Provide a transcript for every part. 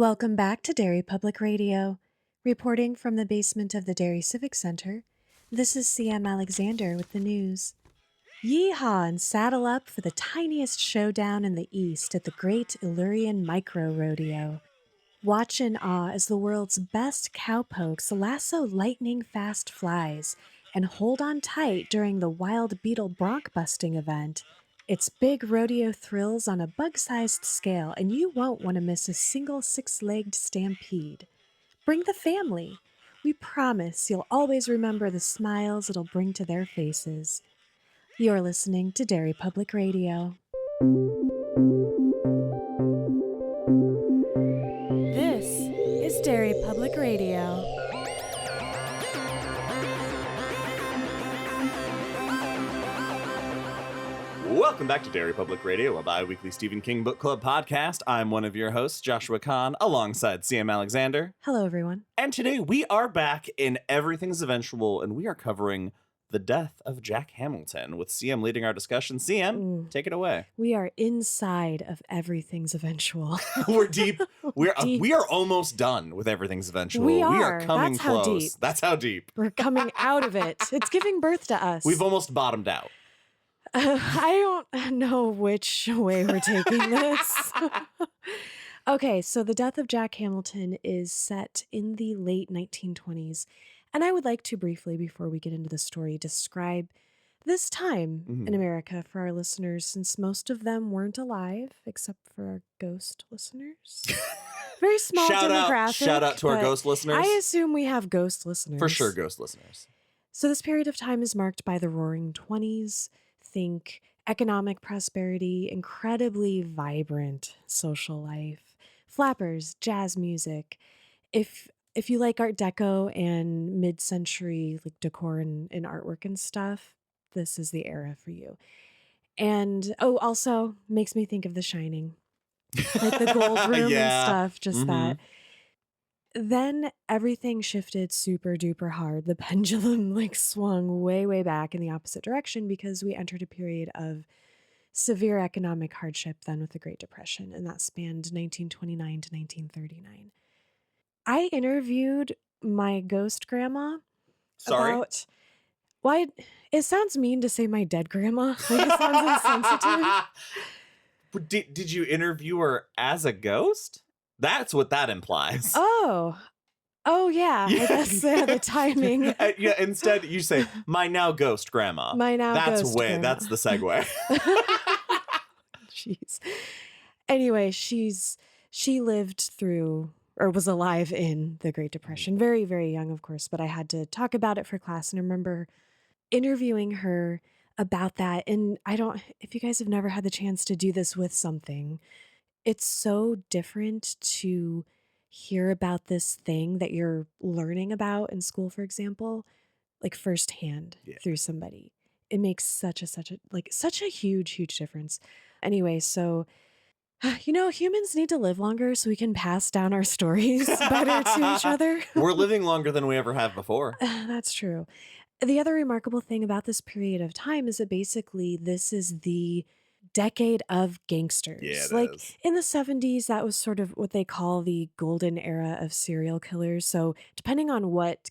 Welcome back to Derry Public Radio. Reporting from the basement of the Derry Civic Center, this is CM Alexander with the news. Yeehaw and saddle up for the tiniest showdown in the East at the Great Illyrian Micro Rodeo. Watch in awe as the world's best cowpokes lasso lightning-fast flies and hold on tight during the Wild Beetle bronc-busting event. It's big rodeo thrills on a bug-sized scale, and you won't want to miss a single six-legged stampede. Bring the family. We promise you'll always remember the smiles it'll bring to their faces. You're listening to Derry Public Radio. This is Derry Public Radio. Welcome back to Derry Public Radio, a bi-weekly Stephen King Book Club podcast. I'm one of your hosts, Joshua Kahn, alongside CM Alexander. Hello, everyone. And today we are back in Everything's Eventual, and we are covering the death of Jack Hamilton, with CM leading our discussion. CM, take it away. We are inside of Everything's Eventual. We're deep. Deep. We are almost done with Everything's Eventual. We are coming That's how close. deep. That's how deep. We're coming out of it. It's giving birth to us. We've almost bottomed out. I don't know which way we're taking this. Okay, so the death of Jack Hamilton is set in the late 1920s. And I would like to briefly, before we get into the story, describe this time in America for our listeners, since most of them weren't alive, except for our ghost listeners. Very small demographic. Shout out to our ghost listeners. I assume we have ghost listeners. For sure, ghost listeners. So this period of time is marked by the Roaring Twenties. Think economic prosperity, incredibly vibrant social life, flappers, jazz music. If you like Art Deco and mid-century like decor and artwork and stuff, this is the era for you. And also makes me think of The Shining, like the gold room and stuff. Just that. Then everything shifted super duper hard. The pendulum swung way back in the opposite direction because we entered a period of severe economic hardship then with the Great Depression, and that spanned 1929 to 1939. I interviewed my ghost grandma about why it sounds mean to say my dead grandma. It sounds insensitive. Did you interview her as a ghost? That's what that implies. Oh yeah. I guess the timing. Instead you say my now ghost grandma. My now ghost grandma. That's the segue. Jeez. Anyway, she lived through, or was alive in, the Great Depression. Very, very young, of course, but I had to talk about it for class, and I remember interviewing her about that. And if you guys have never had the chance to do this with something, it's so different to hear about this thing that you're learning about in school, for example, like firsthand through somebody. It makes such a huge difference. Anyway, so, humans need to live longer so we can pass down our stories better to each other. We're living longer than we ever have before. That's true. The other remarkable thing about this period of time is that basically this is the decade of gangsters. Yeah, it is. In the 70s, that was sort of what they call the golden era of serial killers. So depending on what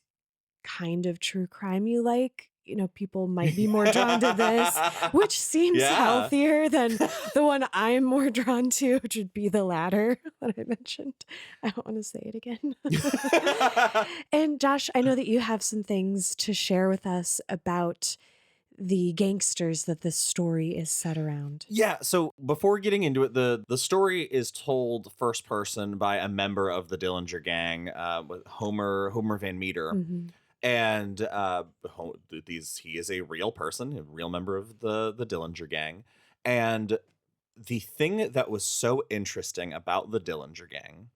kind of true crime you like, people might be more drawn to this, which seems healthier than the one I'm more drawn to, which would be the latter that I mentioned. I don't want to say it again. And Josh, I know that you have some things to share with us about the gangsters that this story is set around. Yeah, so before getting into it, the story is told first person by a member of the Dillinger gang, Homer Van Meter. And he is a real person, a real member of the Dillinger gang. And the thing that was so interesting about the Dillinger gang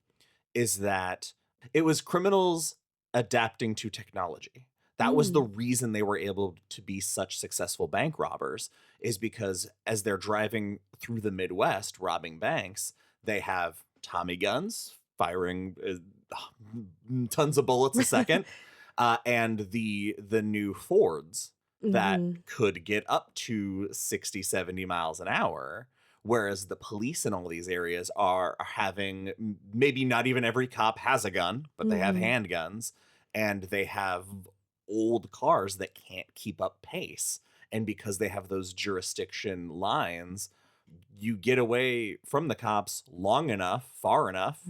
is that it was criminals adapting to technology. That was the reason they were able to be such successful bank robbers, is because as they're driving through the Midwest robbing banks, they have Tommy guns firing tons of bullets a second, and the new Fords that could get up to 60, 70 miles an hour, Whereas the police in all these areas are having, maybe not even every cop has a gun, but they have handguns, and they have old cars that can't keep up pace. And because they have those jurisdiction lines, you get away from the cops long enough, far enough.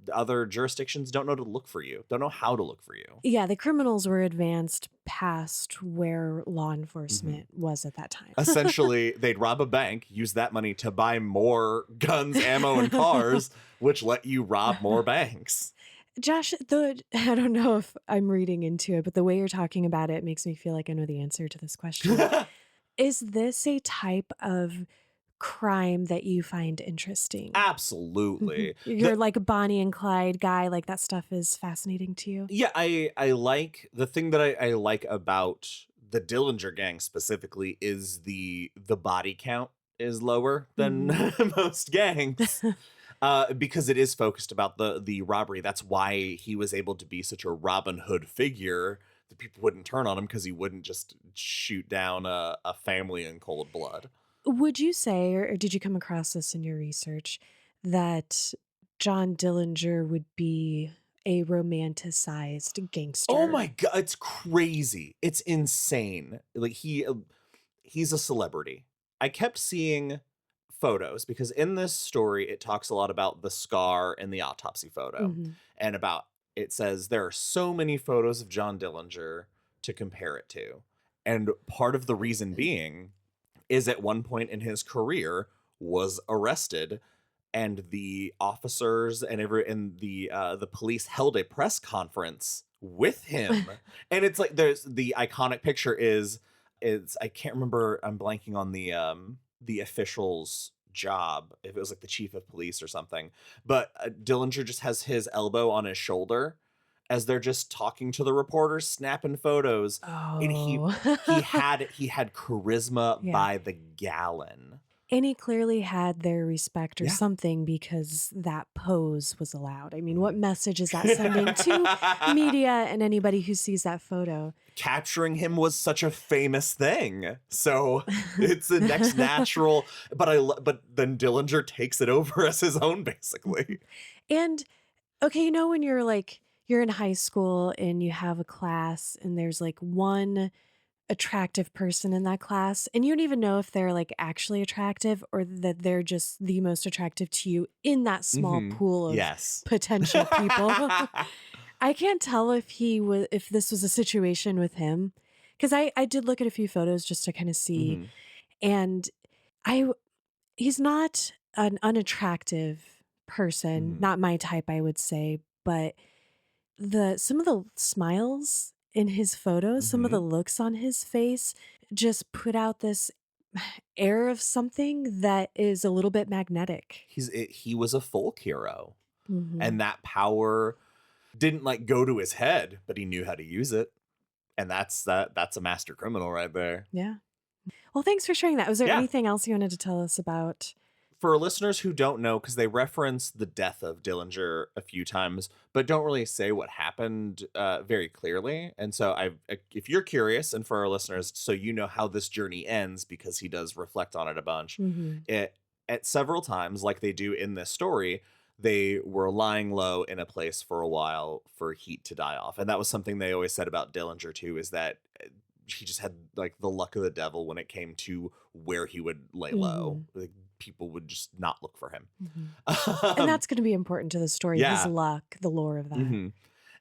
The other jurisdictions don't know to look for you, don't know how to look for you. Yeah, the criminals were advanced past where law enforcement was at that time. Essentially, they'd rob a bank, use that money to buy more guns, ammo, and cars, which let you rob more banks. Josh, I don't know if I'm reading into it, but the way you're talking about it makes me feel like I know the answer to this question. Is this a type of crime that you find interesting? Absolutely. You're like a Bonnie and Clyde guy, like that stuff is fascinating to you? Yeah, I like, the thing that I like about the Dillinger gang specifically is the body count is lower than most gangs. Because it is focused about the robbery. That's why he was able to be such a Robin Hood figure. The people wouldn't turn on him because he wouldn't just shoot down a family in cold blood. Would you say, or did you come across this in your research, that John Dillinger would be a romanticized gangster? Oh my God, it's crazy. It's insane. Like he's a celebrity. I kept seeing photos because in this story, it talks a lot about the scar in the autopsy photo and about, it says there are so many photos of John Dillinger to compare it to. And part of the reason being is at one point in his career was arrested, and the officers and the police held a press conference with him. And it's like, there's the iconic picture is I can't remember, I'm blanking on the official's job, if it was like the chief of police or something, but Dillinger just has his elbow on his shoulder as they're just talking to the reporters, snapping photos. And he had charisma by the gallon. And he clearly had their respect or something, because that pose was allowed. I mean, what message is that sending to media and anybody who sees that photo? Capturing him was such a famous thing. So it's the next natural, but then Dillinger takes it over as his own, basically. And okay, when you're in high school and you have a class and there's like one attractive person in that class, and you don't even know if they're like actually attractive or that they're just the most attractive to you in that small pool of potential people. I can't tell if this was a situation with him, because I did look at a few photos just to kind of see, and he's not an unattractive person, not my type, I would say, but some of the smiles in his photos, some of the looks on his face just put out this air of something that is a little bit magnetic. He was a folk hero, and that power didn't like go to his head, but he knew how to use it. And that's a master criminal right there. Yeah. Well, thanks for sharing that. Was there anything else you wanted to tell us about? For listeners who don't know, because they reference the death of Dillinger a few times, but don't really say what happened very clearly. And so if you're curious, and for our listeners, so you know how this journey ends, because he does reflect on it a bunch, at several times, like they do in this story, they were lying low in a place for a while for heat to die off. And that was something they always said about Dillinger too, is that he just had like the luck of the devil when it came to where he would lay low. Like, people would just not look for him. And that's going to be important to the story, his luck, the lore of that.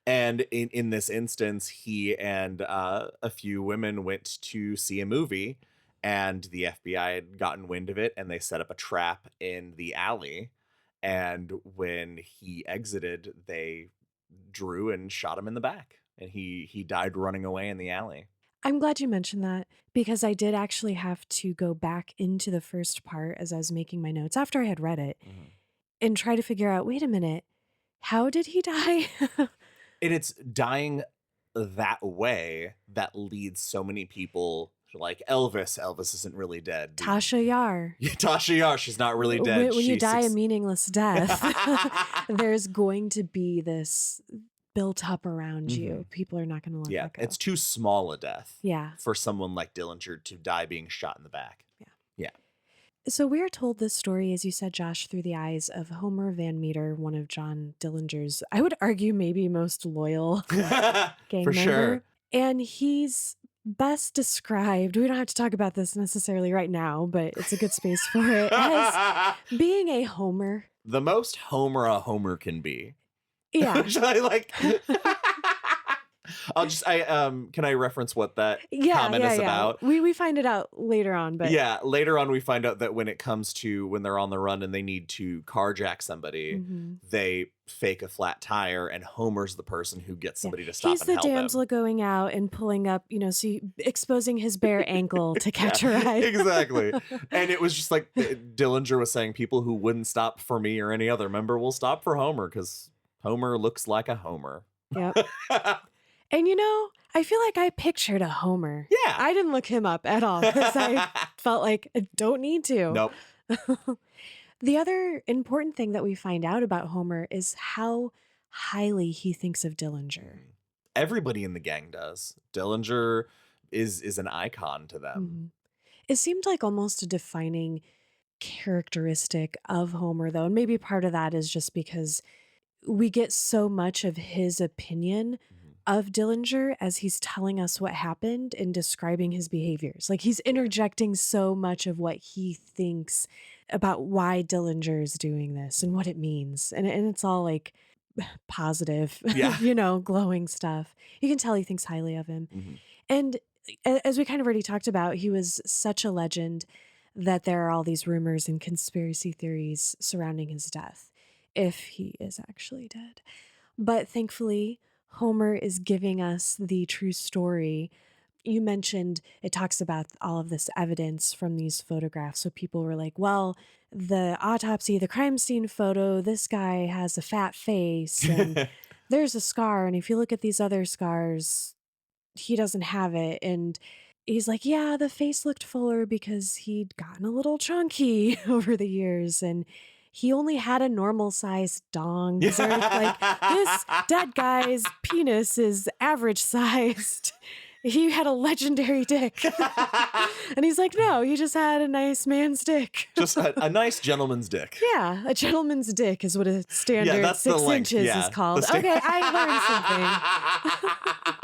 And in this instance, he and a few women went to see a movie, and the FBI had gotten wind of it, and they set up a trap in the alley. And when he exited, they drew and shot him in the back, and he died running away in the alley. I'm glad you mentioned that, because I did actually have to go back into the first part as I was making my notes after I had read it and try to figure out, wait a minute, how did he die? And it's dying that way that leads so many people to like Elvis. Elvis isn't really dead. Tasha Yar. Tasha Yar, she's not really dead. When you die a meaningless death, there's going to be this built up around you. People are not going to let that go. It's too small a death for someone like Dillinger to die being shot in the back. So we are told this story, as you said, Josh, through the eyes of Homer Van Meter, one of John Dillinger's, I would argue, maybe most loyal gang For member. sure. And he's best described, we don't have to talk about this necessarily right now, but it's a good space for it, as being a Homer. The most Homer a Homer can be. Yeah. Which I like. Can I reference what that comment is about? We find it out later on, but yeah, later on we find out that when it comes to when they're on the run and they need to carjack somebody, they fake a flat tire, and Homer's the person who gets somebody to stop and help them. He's the damsel going out and pulling up, exposing his bare ankle to catch a ride. Exactly. And it was just like Dillinger was saying, people who wouldn't stop for me or any other member will stop for Homer because Homer looks like a Homer. Yep. And I feel like I pictured a Homer. Yeah. I didn't look him up at all because I felt like I don't need to. Nope. The other important thing that we find out about Homer is how highly he thinks of Dillinger. Everybody in the gang does. Dillinger is an icon to them. It seemed like almost a defining characteristic of Homer, though. And maybe part of that is just because we get so much of his opinion of Dillinger as he's telling us what happened and describing his behaviors. Like he's interjecting so much of what he thinks about why Dillinger is doing this and what it means. And it's all like positive, glowing stuff. You can tell he thinks highly of him. And as we kind of already talked about, he was such a legend that there are all these rumors and conspiracy theories surrounding his death, if he is actually dead. But thankfully, Homer is giving us the true story. You mentioned it talks about all of this evidence from these photographs. So people were like, well, the autopsy, the crime scene photo, this guy has a fat face and there's a scar. And if you look at these other scars, he doesn't have it. And he's like, yeah, the face looked fuller because he'd gotten a little chunky over the years. And he only had a normal sized dong. Like, this dead guy's penis is average sized. He had a legendary dick. And he's like, no, he just had a nice man's dick. Just a nice gentleman's dick. Yeah, a gentleman's dick is what a standard 6 inches is called. Okay, I learned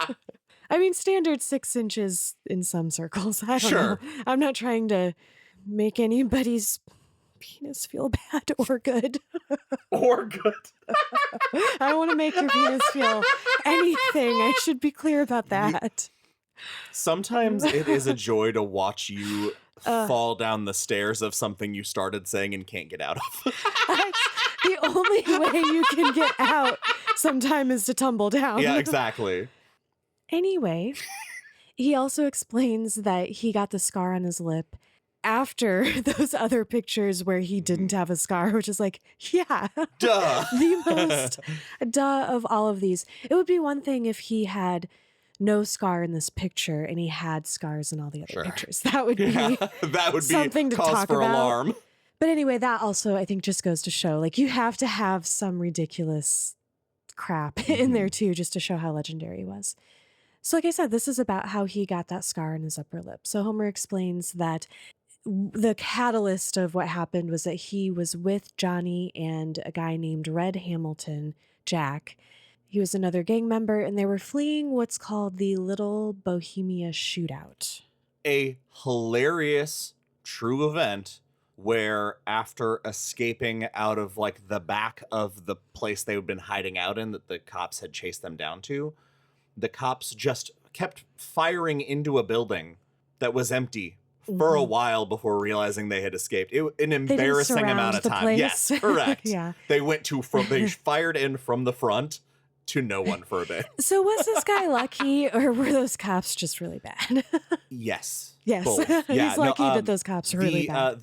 something. I mean, standard 6 inches in some circles. I don't know. I'm not trying to make anybody's penis feel bad or good. Or good. I want to make your penis feel anything. I should be clear about that. Sometimes it is a joy to watch you fall down the stairs of something you started saying and can't get out of. The only way you can get out sometime is to tumble down. Yeah, exactly. Anyway, he also explains that he got the scar on his lip after those other pictures where he didn't have a scar, which is like, yeah. Duh. The most duh of all of these. It would be one thing if he had no scar in this picture and he had scars in all the other pictures. That would be something to talk about. Alarm. But anyway, that also, I think, just goes to show, like, you have to have some ridiculous crap in there, too, just to show how legendary he was. So like I said, this is about how he got that scar on his upper lip. So Homer explains that the catalyst of what happened was that he was with Johnny and a guy named Red Hamilton, Jack. He was another gang member, and they were fleeing what's called the Little Bohemia Shootout. A hilarious true event where after escaping out of like the back of the place they had been hiding out in that the cops had chased them down to, the cops just kept firing into a building that was empty for a while before realizing they had escaped. An embarrassing amount of time. Place. Yes, correct. Yeah. They they fired in from the front to no one for a bit. So was this guy lucky, or were those cops just really bad? Yes. Yes. He's lucky that those cops are really bad.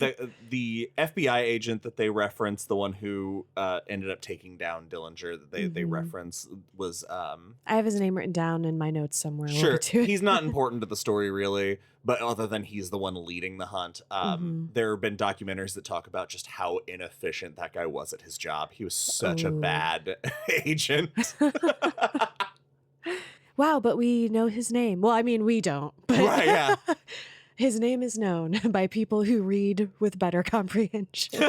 The FBI agent that they referenced, the one who ended up taking down Dillinger, that they reference was... I have his name written down in my notes somewhere. Sure. He's not important to the story, really, but other than he's the one leading the hunt. There have been documentaries that talk about just how inefficient that guy was at his job. He was such a bad agent. Wow, but we know his name. Well, I mean, we don't. But right, yeah. His name is known by people who read with better comprehension.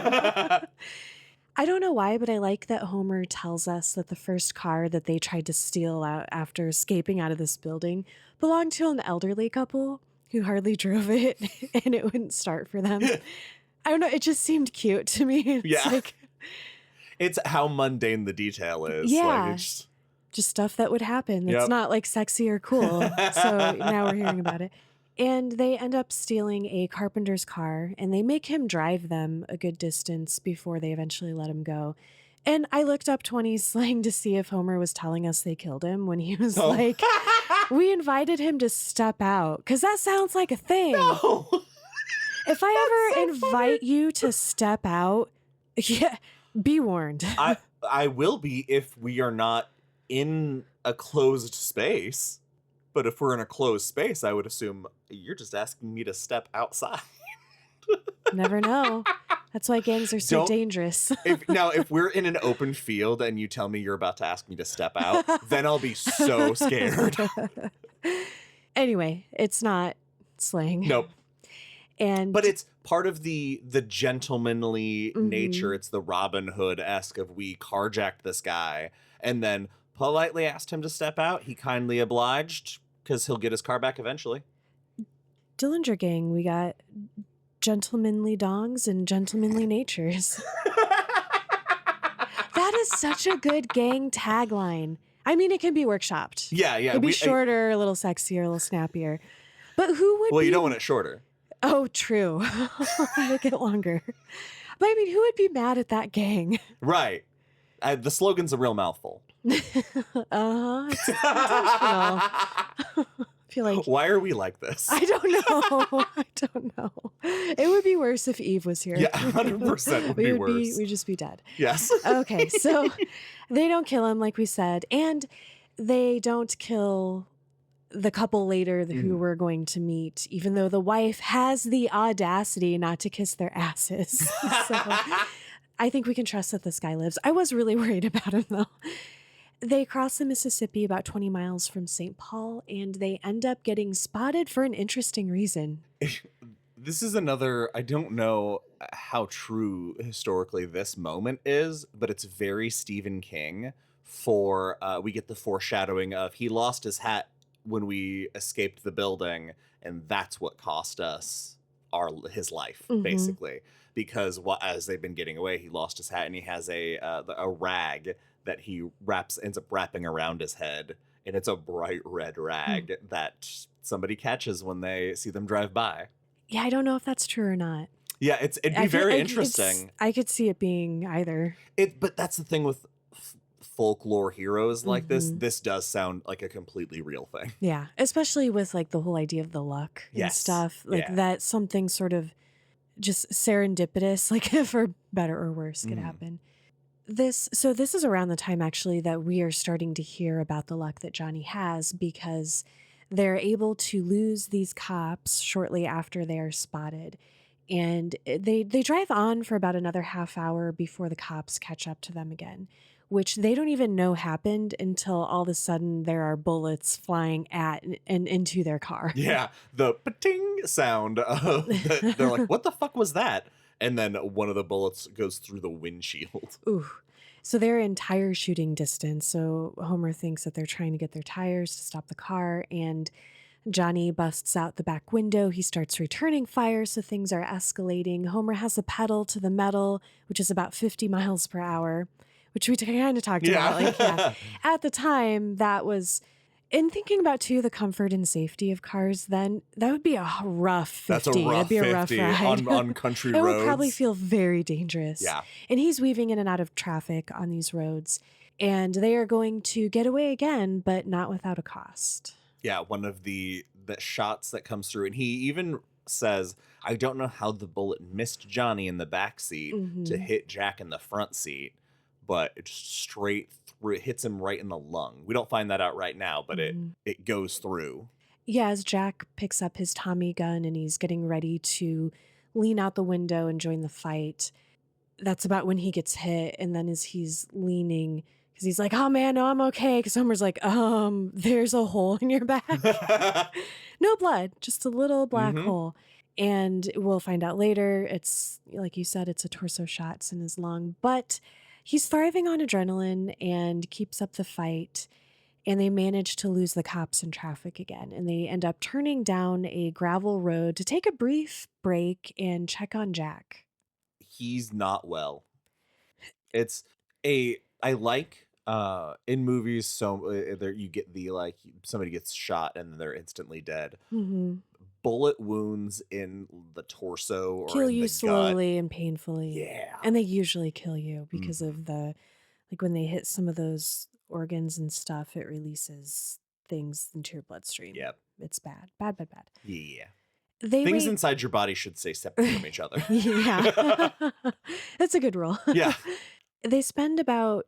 I don't know why, but I like that Homer tells us that the first car that they tried to steal out after escaping out of this building belonged to an elderly couple who hardly drove it, and it wouldn't start for them. I don't know. It just seemed cute to me. It's like, it's how mundane the detail is. Yeah. Like, it's just stuff that would happen. It's not like sexy or cool. So now we're hearing about it. And they end up stealing a carpenter's car, and they make him drive them a good distance before they eventually let him go. And I looked up 20s slang to see if Homer was telling us they killed him when he was like, we invited him to step out. Because that sounds like a thing. No. If I ever invite you to step out, be warned. I will be if we are not in a closed space. But if we're in a closed space, I would assume you're just asking me to step outside. Never know. That's why gangs are so dangerous. If we're in an open field and you tell me you're about to ask me to step out, then I'll be so scared. Anyway, it's not slang. Nope. But it's part of the gentlemanly nature. It's the Robin Hood-esque of we carjacked this guy and then politely asked him to step out. He kindly obliged because he'll get his car back eventually. Dillinger gang, we got gentlemanly dongs and gentlemanly natures. That is such a good gang tagline. I mean, it can be workshopped. Yeah. It could be shorter, a little sexier, a little snappier. But who would Well, you don't want it shorter. Oh, true. Make it longer. But I mean, who would be mad at that gang? Right. The slogan's a real mouthful. It's intentional. I feel like. Why are we like this? I don't know. It would be worse if Eve was here. Yeah, 100% would be worse. We'd just be dead. Yes. Okay, so they don't kill him, like we said, and they don't kill the couple later who we're going to meet, even though the wife has the audacity not to kiss their asses. So I think we can trust that this guy lives. I was really worried about him, though. They cross the Mississippi about 20 miles from St. Paul, and they end up getting spotted for an interesting reason. This is another, I don't know how true historically this moment is, but it's very Stephen King for, we get the foreshadowing of he lost his hat when we escaped the building, and that's what cost us his life, basically. Because as they've been getting away, he lost his hat, and he has a rag that he ends up wrapping around his head, and it's a bright red rag that somebody catches when they see them drive by. Yeah, I don't know if that's true or not. Yeah, it'd be very interesting. I could see it being either. But that's the thing with folklore heroes like this. This does sound like a completely real thing. Yeah, especially with like the whole idea of the luck and stuff. Like that something sort of just serendipitous, like for better or worse, could happen. This is around the time actually that we are starting to hear about the luck that Johnny has, because they're able to lose these cops shortly after they are spotted. And they drive on for about another half hour before the cops catch up to them again, which they don't even know happened until all of a sudden there are bullets flying at and into their car. Yeah, the pa-ting sound. They're like, what the fuck was that? And then one of the bullets goes through the windshield. Ooh. So they're in tire shooting distance. So Homer thinks that they're trying to get their tires to stop the car. And Johnny busts out the back window. He starts returning fire. So things are escalating. Homer has a pedal to the metal, which is about 50 miles per hour, which we kind of talked about. At the time, that was... In thinking about, too, the comfort and safety of cars, then that would be a rough 50. That's a rough That'd be a rough 50 ride. on country roads. It would probably feel very dangerous. Yeah. And he's weaving in and out of traffic on these roads. And they are going to get away again, but not without a cost. Yeah, one of the shots that comes through. And he even says, I don't know how the bullet missed Johnny in the back seat to hit Jack in the front seat, but it just straight through. It hits him right in the lung. We don't find that out right now, but it goes through. Yeah, as Jack picks up his Tommy gun and he's getting ready to lean out the window and join the fight, that's about when he gets hit. And then as he's leaning, because he's like, oh man, no, I'm okay. Because Homer's like, there's a hole in your back. No blood, just a little black Mm-hmm. hole. And we'll find out later, it's like you said, it's a torso shot, it's in his lung. But he's thriving on adrenaline and keeps up the fight. And they manage to lose the cops in traffic again. And they end up turning down a gravel road to take a brief break and check on Jack. He's not well. I like in movies, so there you get the like somebody gets shot and then they're instantly dead. Mm-hmm. Bullet wounds in the torso or Kill in you the slowly and painfully. Yeah. And they usually kill you because of the, like when they hit some of those organs and stuff, it releases things into your bloodstream. Yep. It's bad. Bad. Yeah. They Things wait. inside your body should stay separate from each other. Yeah. That's a good rule. Yeah. They spend about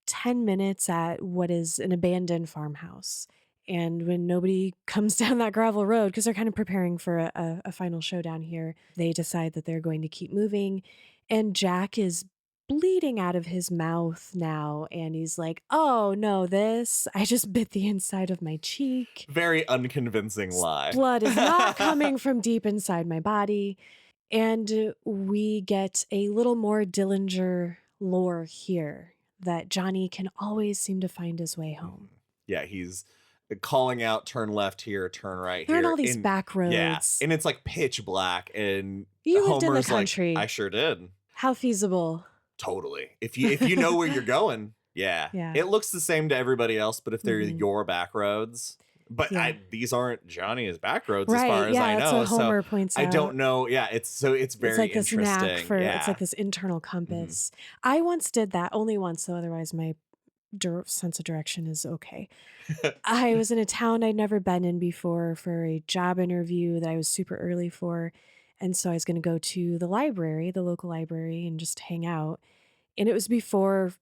10 minutes at what is an abandoned farmhouse. And when nobody comes down that gravel road, because they're kind of preparing for a final showdown here, they decide that they're going to keep moving. And Jack is bleeding out of his mouth now. And he's like, oh, no, I just bit the inside of my cheek. Very unconvincing lie. Blood is not coming from deep inside my body. And we get a little more Dillinger lore here that Johnny can always seem to find his way home. Yeah, he's calling out, turn left here, turn right They're here. on all these back roads. Yeah, and it's like pitch black. And You lived Homer's in the country. like, I sure did. How feasible. Totally. If you know where you're going, yeah. It looks the same to everybody else, but if they're your back roads. But these aren't Johnny's back roads as far as I know. That's what Homer points out. I don't know. Yeah, it's very like this interesting. knack for it's like this internal compass. I once did that, only once, so otherwise my sense of direction is okay. I was in a town I'd never been in before for a job interview that I was super early for. And so I was going to go to the library, the local library, and just hang out. And it was before,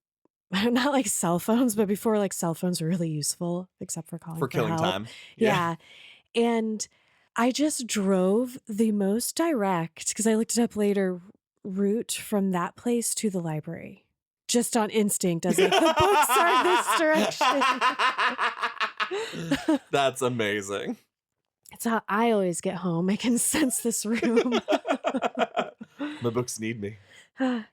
not like cell phones, but before like cell phones were really useful, except for calling for killing help. time. Yeah. And I just drove the most direct, because I looked it up later, route from that place to the library. Just on instinct. I was like, the books are this direction. That's amazing. It's how I always get home. I can sense this room. My books need me.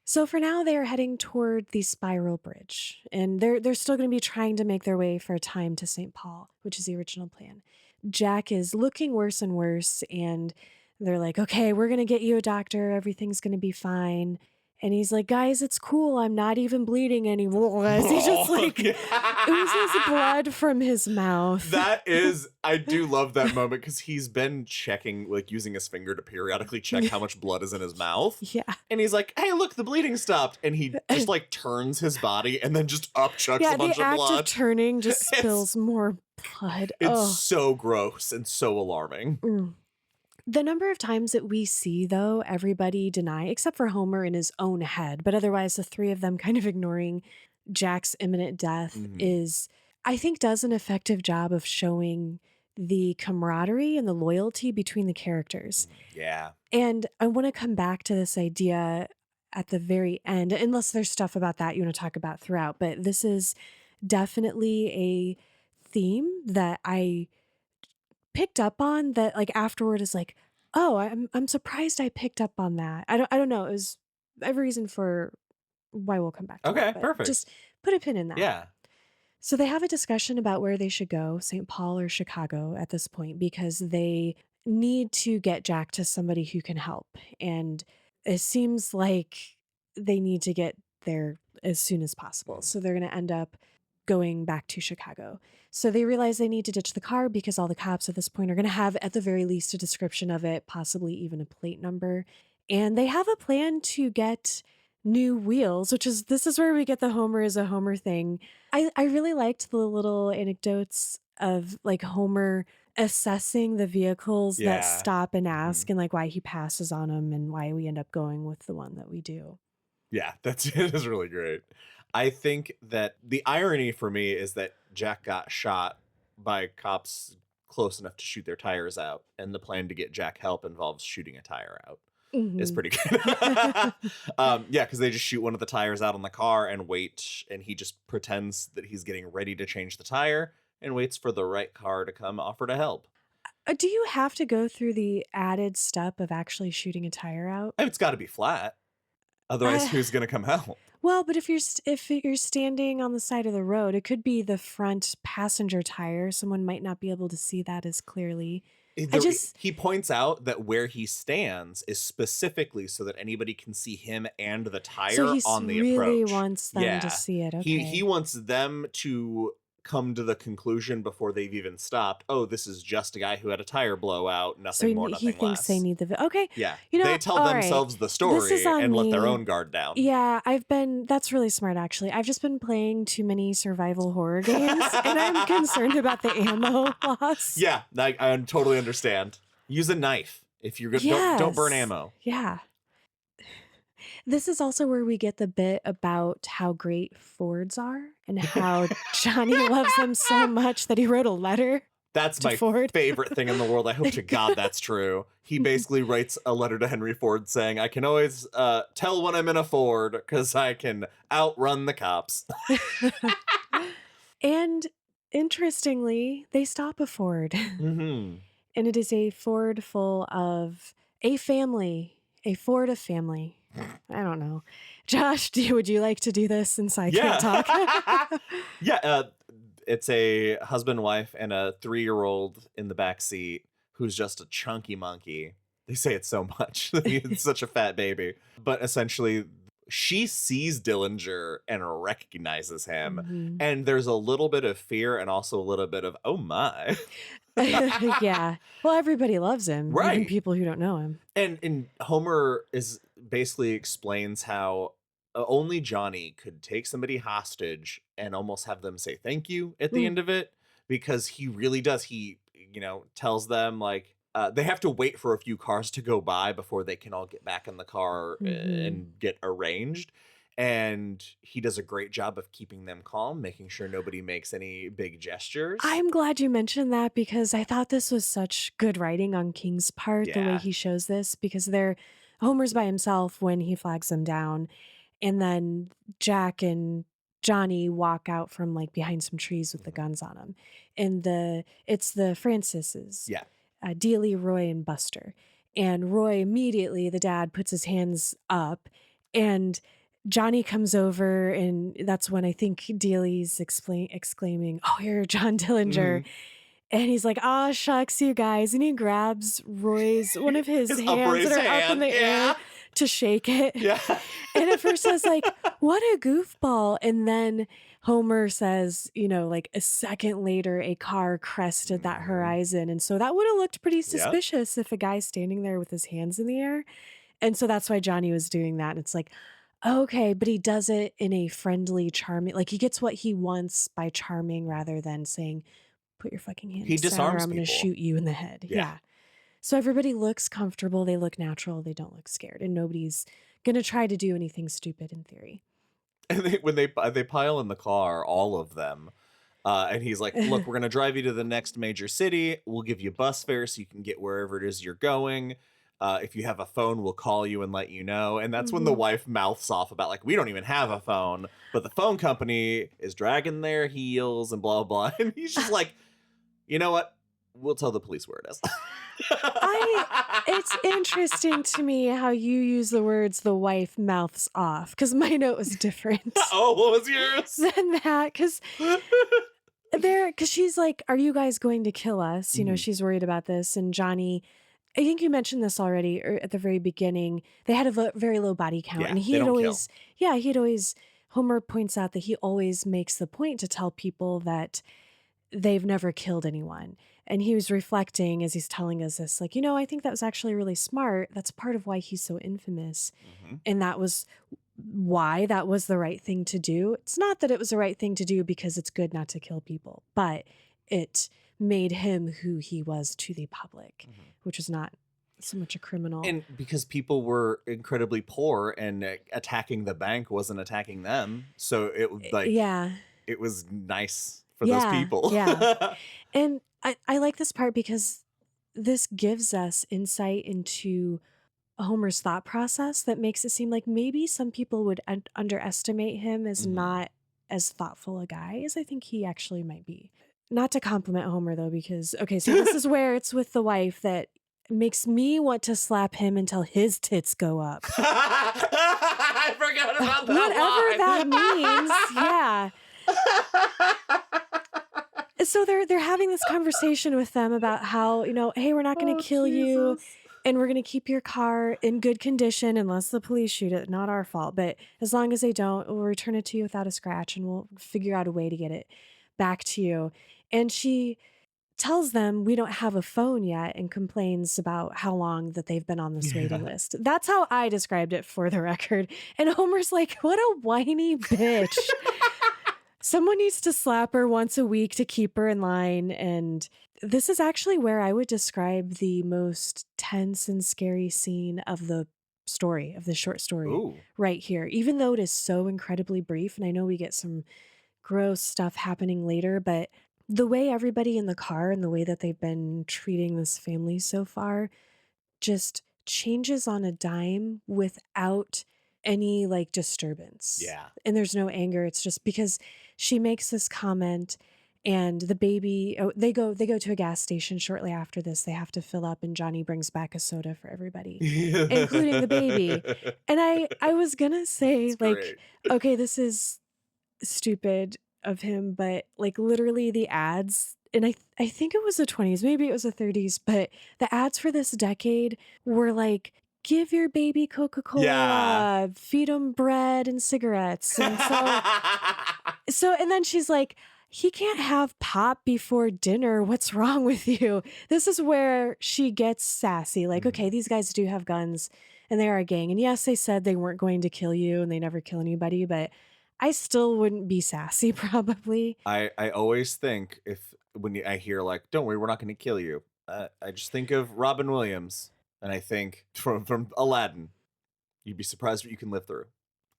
So for now, they are heading toward the Spiral Bridge. And they're still going to be trying to make their way for a time to St. Paul, which is the original plan. Jack is looking worse and worse. And they're like, okay, we're going to get you a doctor. Everything's going to be fine. And he's like, guys, it's cool. I'm not even bleeding anymore. As he just like oozes blood from his mouth. I do love that moment because he's been checking, like using his finger to periodically check how much blood is in his mouth. Yeah. And he's like, hey, look, the bleeding stopped. And he just like turns his body and then just upchucks a bunch of blood. Yeah, the act of turning just spills more blood. It's so gross and so alarming. The number of times that we see, though, everybody deny, except for Homer in his own head, but otherwise the three of them kind of ignoring Jack's imminent death is, I think, does an effective job of showing the camaraderie and the loyalty between the characters. Yeah. And I want to come back to this idea at the very end, unless there's stuff about that you want to talk about throughout, but this is definitely a theme that I picked up on, that like afterward is like, oh, I'm surprised I picked up on that. I don't know. It was a reason for why we'll come back to okay, it, perfect. Just put a pin in that. Yeah. So they have a discussion about where they should go, St. Paul or Chicago at this point, because they need to get Jack to somebody who can help. And it seems like they need to get there as soon as possible. So they're going to end up going back to Chicago. So they realize they need to ditch the car because all the cops at this point are going to have, at the very least, a description of it, possibly even a plate number. And they have a plan to get new wheels, this is where we get the Homer is a Homer thing. I really liked the little anecdotes of like Homer assessing the vehicles that stop and ask and like why he passes on them and why we end up going with the one that we do. Yeah, it is really great. I think that the irony for me is that Jack got shot by cops close enough to shoot their tires out, and the plan to get Jack help involves shooting a tire out. It's pretty good. Yeah, because they just shoot one of the tires out on the car and wait, and he just pretends that he's getting ready to change the tire and waits for the right car to come offer to help. Do you have to go through the added step of actually shooting a tire out? It's got to be flat. Otherwise, who's going to come help? Well, but if you're standing on the side of the road, it could be the front passenger tire. Someone might not be able to see that as clearly. He points out that where he stands is specifically so that anybody can see him and the tire on the approach. So he really wants them to see it. Okay. He wants them to come to the conclusion before they've even stopped. Oh, this is just a guy who had a tire blowout. Nothing more, nothing less. He thinks they need the... Okay. Yeah. They tell themselves the story and let their own guard down. Yeah, that's really smart, actually. I've just been playing too many survival horror games, and I'm concerned about the ammo loss. Yeah, I totally understand. Use a knife if you're good. Yes. Don't burn ammo. Yeah. This is also where we get the bit about how great Fords are and how Johnny loves them so much that he wrote a letter. That's my favorite thing in the world. I hope to God that's true. He basically writes a letter to Henry Ford saying, I can always tell when I'm in a Ford because I can outrun the cops. And interestingly, they stop a Ford. Mm-hmm. And it is a Ford full of a family, a Ford of family. I don't know. Josh, would you like to do this since I can't talk? Yeah, it's a husband, wife, and a 3-year-old in the back seat who's just a chunky monkey. They say it so much. He's such a fat baby. But essentially, she sees Dillinger and recognizes him. Mm-hmm. And there's a little bit of fear and also a little bit of, oh my. Yeah. Well, everybody loves him. Right. Even people who don't know him. And Homer basically explains how only Johnny could take somebody hostage and almost have them say thank you at the end of it, because he really does. He, tells them like they have to wait for a few cars to go by before they can all get back in the car and get arranged. And he does a great job of keeping them calm, making sure nobody makes any big gestures. I'm glad you mentioned that because I thought this was such good writing on King's part, the way he shows this, because Homer's by himself when he flags them down. And then Jack and Johnny walk out from like behind some trees with the guns on them. And it's the Francises. Yeah. Dealey, Roy, and Buster. And Roy immediately, the dad, puts his hands up and Johnny comes over, and that's when I think Dealey's exclaiming, "Oh, you're John Dillinger." And he's like, "Ah, shucks, you guys." And he grabs one of his hands that are up in the air to shake it. Yeah. And at first I was like, what a goofball. And then Homer says, like a second later, a car crested that horizon. And so that would have looked pretty suspicious if a guy's standing there with his hands in the air. And so that's why Johnny was doing that. And it's like, okay, but he does it in a friendly, charming, like he gets what he wants by charming rather than saying, put your fucking hands down or disarms I'm going to shoot you in the head. Yeah. So everybody looks comfortable. They look natural. They don't look scared. And nobody's going to try to do anything stupid in theory. And when they pile in the car, all of them, and he's like, look, we're going to drive you to the next major city. We'll give you bus fare so you can get wherever it is you're going. If you have a phone, we'll call you and let you know. And that's when the wife mouths off about like, we don't even have a phone, but the phone company is dragging their heels and blah, blah. And he's just like, you know what? We'll tell the police where it is. It's interesting to me how you use the words "the wife mouths off" because my note was different. Oh, what was yours? Than that, because she's like, "Are you guys going to kill us?" She's worried about this, and Johnny. I think you mentioned this already at the very beginning. They had a very low body count, and he'd always. Homer points out that he always makes the point to tell people that they've never killed anyone. And he was reflecting as he's telling us this, like, I think that was actually really smart. That's part of why he's so infamous. And that was why that was the right thing to do. It's not that it was the right thing to do because it's good not to kill people, but it made him who he was to the public, which is not so much a criminal. And because people were incredibly poor and attacking the bank wasn't attacking them. So it was like, it was nice for those people. And I like this part because this gives us insight into Homer's thought process that makes it seem like maybe some people would underestimate him as not as thoughtful a guy as I think he actually might be. not to compliment Homer though, because, okay, so this is where it's with the wife that makes me want to slap him until his tits go up. I forgot about that Whatever that means. Yeah. So they're having this conversation with them about how, hey, we're not going to kill you, and we're going to keep your car in good condition unless the police shoot it. Not our fault, but as long as they don't, we'll return it to you without a scratch, and we'll figure out a way to get it back to you. And she tells them we don't have a phone yet and complains about how long that they've been on this waiting list. That's how I described it, for the record. And Homer's like, what a whiny bitch. Someone needs to slap her once a week to keep her in line. And this is actually where I would describe the most tense and scary scene of the story, of the short story. Ooh. Right here. Even though it is so incredibly brief, and I know we get some gross stuff happening later, but the way everybody in the car and the way that they've been treating this family so far just changes on a dime without any like disturbance. Yeah. And there's no anger. It's just because she makes this comment, and the baby, they go to a gas station shortly after this. They have to fill up, and Johnny brings back a soda for everybody, including the baby. And I was gonna say, That's like, great. okay, this is stupid of him, but like literally the ads, and I think it was the 20s, maybe it was the 30s, but the ads for this decade were like, give your baby Coca-Cola, feed him bread and cigarettes. And so and then she's like, he can't have pop before dinner. What's wrong with you? This is where she gets sassy. Like, okay, these guys do have guns and they are a gang. And yes, they said they weren't going to kill you and they never kill anybody, but I still wouldn't be sassy, probably. I always think I hear like, don't worry, we're not going to kill you. I just think of Robin Williams, and I think from Aladdin, you'd be surprised what you can live through.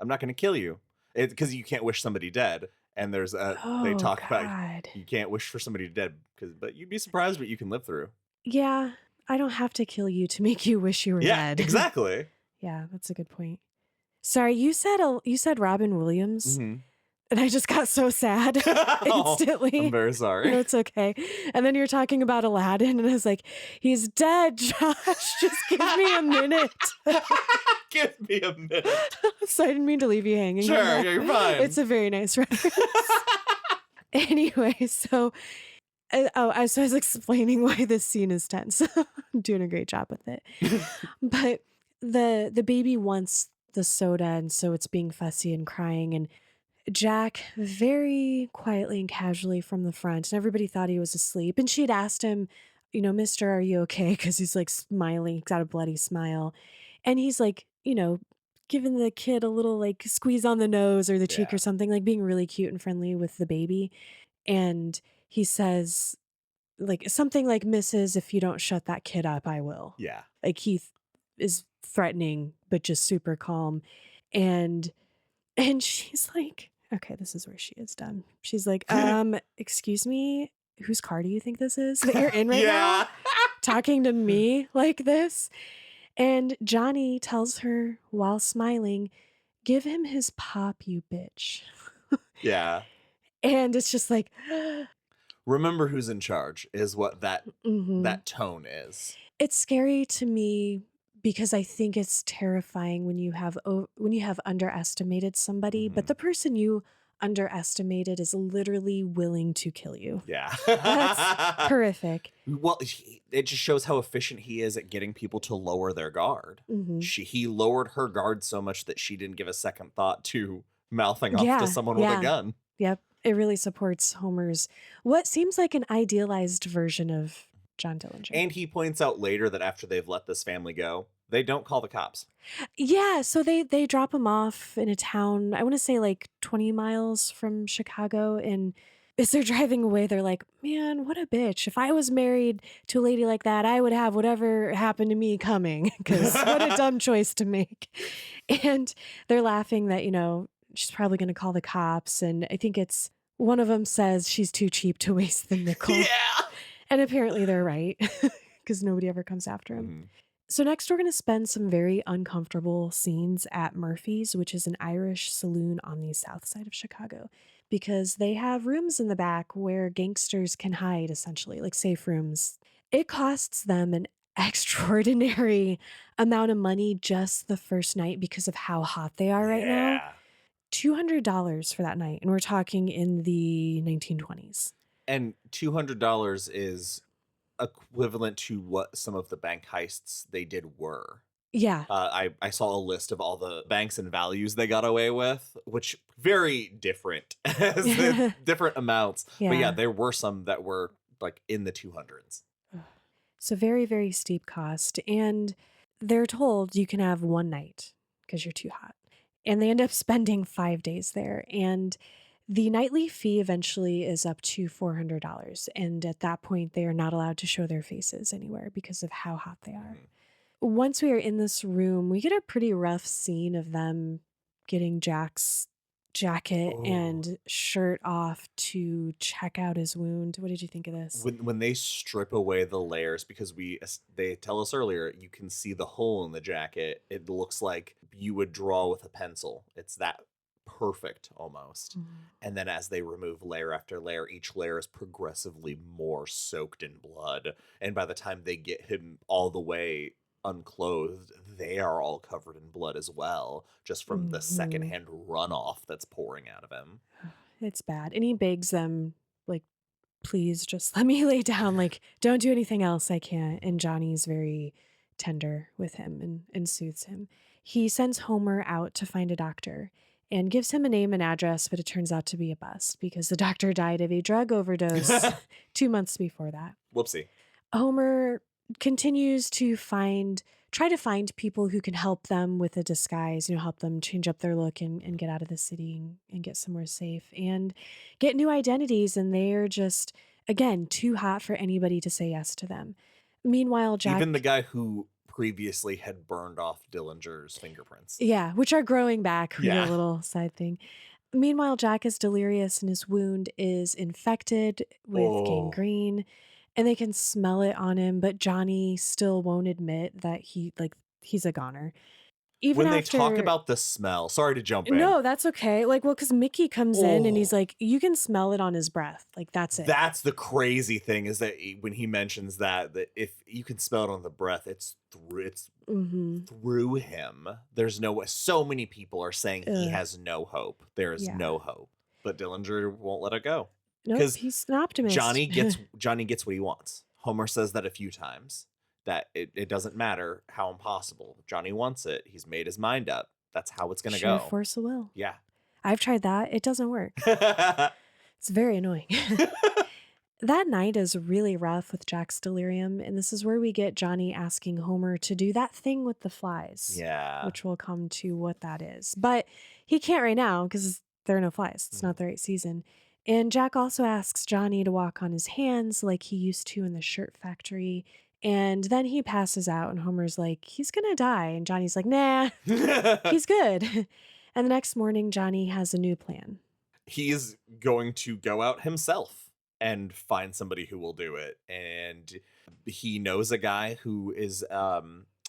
I'm not going to kill you, because you can't wish somebody dead. And there's they talk about you can't wish for somebody dead, but you'd be surprised what you can live through. Yeah, I don't have to kill you to make you wish you were dead. Yeah, exactly. Yeah, that's a good point. Sorry, you said Robin Williams, and I just got so sad instantly. I'm very sorry. No, it's okay. And then you're talking about Aladdin, and I was like, he's dead, Josh. Just give me a minute. Give me a minute. So I didn't mean to leave you hanging. Sure, yeah, you're fine. It's a very nice reference. Anyway, so I was explaining why this scene is tense. I'm doing a great job with it. But the baby wants the soda, and so it's being fussy and crying, and Jack very quietly and casually from the front, and everybody thought he was asleep, and she'd asked him, mister, are you okay? Because he's like smiling, he's got a bloody smile, and he's like, giving the kid a little like squeeze on the nose or the cheek or something, like being really cute and friendly with the baby. And he says like something like, Mrs., if you don't shut that kid up, I will. Yeah. Like he is threatening, but just super calm. And she's like, okay, this is where she is done. She's like, excuse me, whose car do you think this is that you're in right now? Talking to me like this? And Johnny tells her while smiling, give him his pop, you bitch. Yeah. And it's just like, remember who's in charge is what that tone is. It's scary to me because I think it's terrifying when you have underestimated somebody, but the person you underestimated is literally willing to kill you. Yeah. That's horrific. Well, it just shows how efficient he is at getting people to lower their guard. He lowered her guard so much that she didn't give a second thought to mouthing off to someone with a gun. Yep. It really supports Homer's, what seems like an idealized version of John Dillinger. And he points out later that after they've let this family go, they don't call the cops. Yeah, so they drop him off in a town, I want to say like 20 miles from Chicago, and as they're driving away, they're like, man, what a bitch. If I was married to a lady like that, I would have whatever happened to me coming, because what a dumb choice to make. And they're laughing that, she's probably going to call the cops, and I think it's one of them says she's too cheap to waste the nickel. Yeah. And apparently they're right, because nobody ever comes after him. So next we're going to spend some very uncomfortable scenes at Murphy's, which is an Irish saloon on the south side of Chicago, because they have rooms in the back where gangsters can hide, essentially, like safe rooms. It costs them an extraordinary amount of money just the first night because of how hot they are right now. $200 for that night. And we're talking in the 1920s. And $200 is equivalent to what some of the bank heists they did were. Yeah. I saw a list of all the banks and values they got away with, which very different, different amounts. Yeah. But yeah, there were some that were like in the 200s. So very, very steep cost. And they're told you can have one night because you're too hot. And they end up spending 5 days there. And the nightly fee eventually is up to $400. And at that point, they are not allowed to show their faces anywhere because of how hot they are. Once we are in this room, we get a pretty rough scene of them getting Jack's jacket and shirt off to check out his wound. What did you think of this? When they strip away the layers, because they tell us earlier, you can see the hole in the jacket. It looks like you would draw with a pencil. It's that perfect almost. And then as they remove layer after layer, each layer is progressively more soaked in blood. And by the time they get him all the way unclothed, they are all covered in blood as well, just from the secondhand runoff that's pouring out of him. It's bad. And he begs them, like, please just let me lay down. Like, don't do anything else. I can't. And Johnny's very tender with him and soothes him. He sends Homer out to find a doctor and gives him a name and address, but it turns out to be a bust because the doctor died of a drug overdose 2 months before that. Whoopsie. Homer continues to try to find people who can help them with a disguise, help them change up their look and get out of the city and get somewhere safe and get new identities. And they are just, again, too hot for anybody to say yes to them. Meanwhile, Jack... Even the guy who previously had burned off Dillinger's fingerprints. Yeah, which are growing back. Yeah. A little side thing. Meanwhile, Jack is delirious and his wound is infected with gangrene. And they can smell it on him, but Johnny still won't admit that he's a goner. Even when they talk about the smell, sorry to jump in. No, that's okay. Because Mickey comes in and he's like, you can smell it on his breath. Like, that's it. That's the crazy thing is that when he mentions that if you can smell it on the breath, it's through him. There's no way. So many people are saying he has no hope. There is no hope. But Dillinger won't let it go. Nope, he's an optimist. Johnny gets what he wants. Homer says that a few times, that it doesn't matter how impossible. Johnny wants it. He's made his mind up. That's how it's going to go. Force of will. Yeah. I've tried that. It doesn't work. It's very annoying. That night is really rough with Jack's delirium. And this is where we get Johnny asking Homer to do that thing with the flies. Yeah. Which we'll come to what that is. But he can't right now because there are no flies. It's not the right season. And Jack also asks Johnny to walk on his hands like he used to in the shirt factory. And then he passes out and Homer's like, he's going to die. And Johnny's like, nah, he's good. And the next morning, Johnny has a new plan. He is going to go out himself and find somebody who will do it. And he knows a guy who is,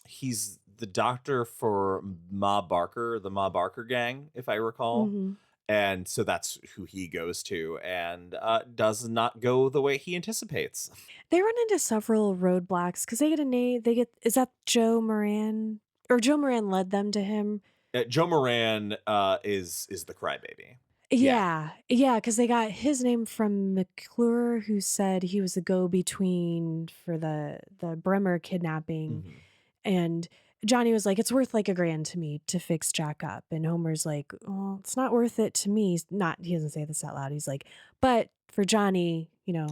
he's the doctor for Ma Barker, the Ma Barker gang, if I recall. And so that's who he goes to and does not go the way he anticipates. They run into several roadblocks because they get a name. Is that Joe Moran? Or Joe Moran led them to him? Joe Moran is the crybaby. Yeah, because they got his name from McClure, who said he was a go-between for the Bremer kidnapping. And Johnny was like, it's worth like $1,000 to me to fix Jack up. And Homer's like, oh, it's not worth it to me. He doesn't say this out loud. He's like, but for Johnny,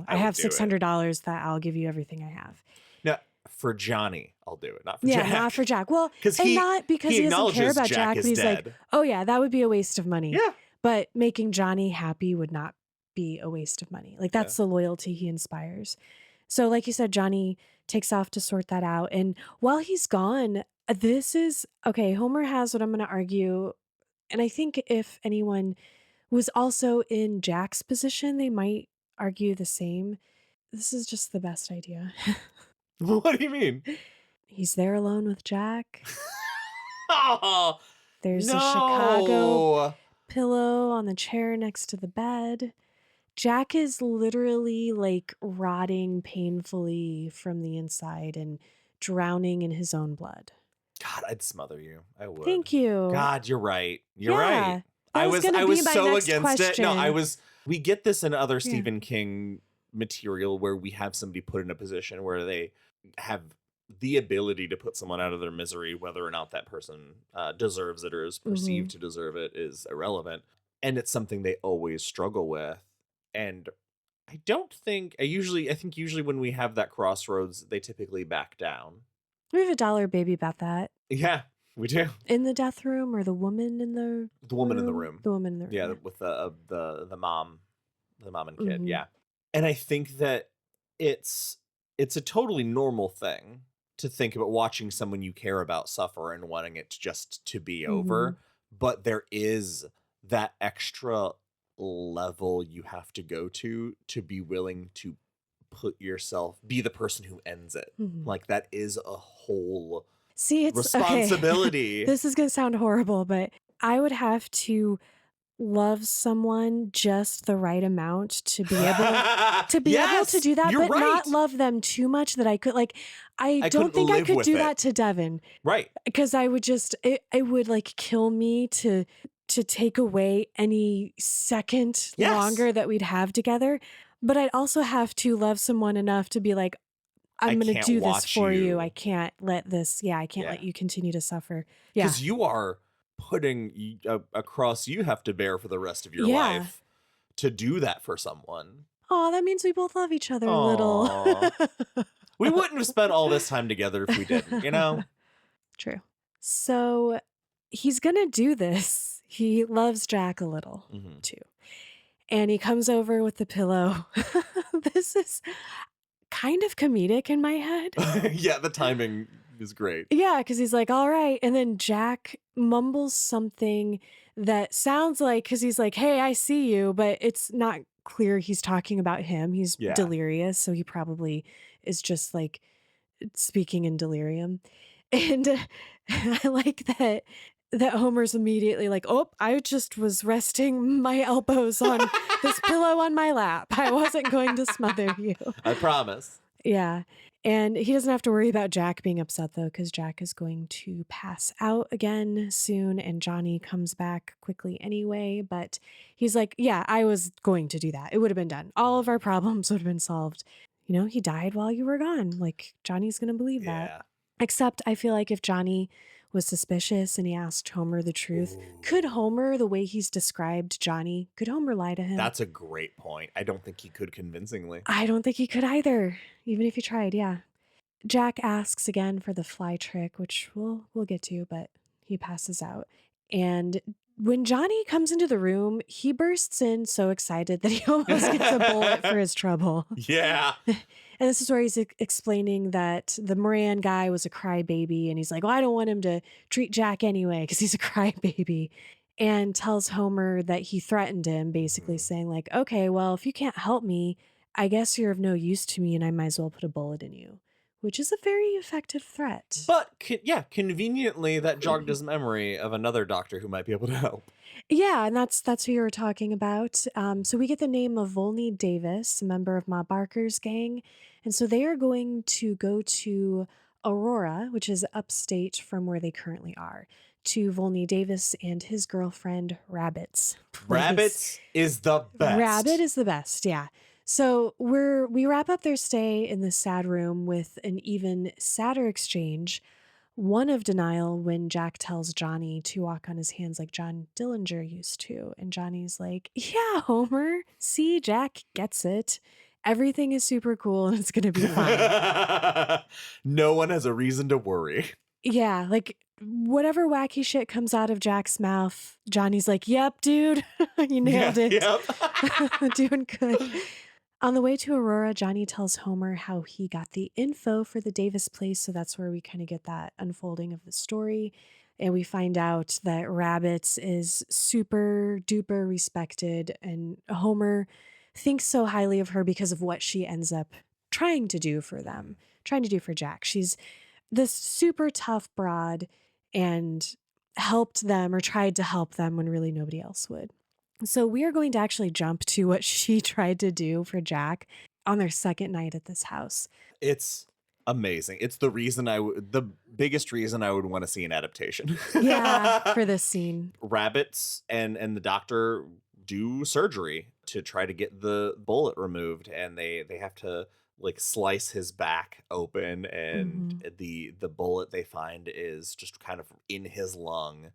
I have $600 that I'll give you everything I have. No, for Johnny, I'll do it. Not for Jack. Yeah, not for Jack. Well, not because he doesn't care about Jack, but he's like, oh yeah, that would be a waste of money. Yeah. But making Johnny happy would not be a waste of money. Like that's the loyalty he inspires. So like you said, Johnny takes off to sort that out. And while he's gone, Homer has what I'm going to argue. And I think if anyone was also in Jack's position, they might argue the same. This is just the best idea. What do you mean? He's there alone with Jack. Oh, There's no. a Chicago pillow on the chair next to the bed. Jack is literally like rotting painfully from the inside and drowning in his own blood. God, I'd smother you. I would. Thank you. God, you're right. You're right. I was so against question. it. No, we get this in other Stephen King material where we have somebody put in a position where they have the ability to put someone out of their misery, whether or not that person deserves it or is perceived to deserve it is irrelevant. And it's something they always struggle with. And I think usually when we have that crossroads, they typically back down. We have a dollar baby about that. Yeah, we do. In the death room, or the woman in the woman in the room. The woman in the room. Yeah, with the mom and kid. Yeah. And I think that it's a totally normal thing to think about watching someone you care about suffer and wanting it just to be over. But there is that extra level you have to go to be willing to be the person who ends it. Like, that is a whole responsibility. Okay. This is going to sound horrible, but I would have to love someone just the right amount to be able able to do that, but not love them too much that I could, like, I don't think I could do that to Devin. Right. Because I would just, it would like kill me to take away any second longer that we'd have together. But I'd also have to love someone enough to be like, I'm going to do this for you. I can't let this, I can't let you continue to suffer. Yeah. Because you are putting a cross you have to bear for the rest of your life to do that for someone. Oh, that means we both love each other a little. We wouldn't have spent all this time together if we didn't, you know? True. So he's going to do this. He loves Jack a little too. And he comes over with the pillow. This is kind of comedic in my head. Yeah, the timing is great. Yeah, because he's like, all right. And then Jack mumbles something that sounds like, because he's like, hey, I see you, but it's not clear he's talking about him. He's delirious, so he probably is just like speaking in delirium. And I like that Homer's immediately like, oh, I just was resting my elbows on this pillow on my lap. I wasn't going to smother you. I promise. Yeah. And he doesn't have to worry about Jack being upset, though, because Jack is going to pass out again soon. And Johnny comes back quickly anyway. But he's like, yeah, I was going to do that. It would have been done. All of our problems would have been solved. You know, he died while you were gone. Like, Johnny's going to believe that. Except I feel like if Johnny was suspicious and he asked Homer the truth, could Homer, the way he's described Johnny, could Homer lie to him? That's a great point. I don't think he could convincingly. I don't think he could either, even if he tried. Yeah. Jack asks again for the fly trick, which we'll get to, but he passes out. And when Johnny comes into the room, he bursts in so excited that he almost gets a bullet for his trouble. Yeah. And this is where he's explaining that the Moran guy was a crybaby. And he's like, well, I don't want him to treat Jack anyway because he's a crybaby. And tells Homer that he threatened him, basically saying like, okay, well, if you can't help me, I guess you're of no use to me and I might as well put a bullet in you. Which is a very effective threat. But, conveniently, that jogged his memory of another doctor who might be able to help. Yeah, and that's who you were talking about. So we get the name of Volney Davis, a member of Ma Barker's gang. And so they are going to go to Aurora, which is upstate from where they currently are, to Volney Davis and his girlfriend, Rabbit's place. Rabbit is the best. Rabbit is the best, yeah. So we wrap up their stay in the sad room with an even sadder exchange, one of denial when Jack tells Johnny to walk on his hands like John Dillinger used to. And Johnny's like, yeah, Homer, see, Jack gets it. Everything is super cool and it's going to be fine. No one has a reason to worry. Yeah, like whatever wacky shit comes out of Jack's mouth, Johnny's like, yep, dude, you nailed it. Yep. Doing good. On the way to Aurora, Johnny tells Homer how he got the info for the Davis place. So that's where we kind of get that unfolding of the story. And we find out that Rabbits is super duper respected. And Homer thinks so highly of her because of what she ends up trying to do for them, trying to do for Jack. She's this super tough broad and helped them or tried to help them when really nobody else would. So we are going to actually jump to what she tried to do for Jack on their second night at this house. It's amazing. It's the reason the biggest reason I would want to see an adaptation. Yeah, for this scene. Rabbits and the doctor do surgery to try to get the bullet removed, and they have to like slice his back open, and the bullet they find is just kind of in his lung.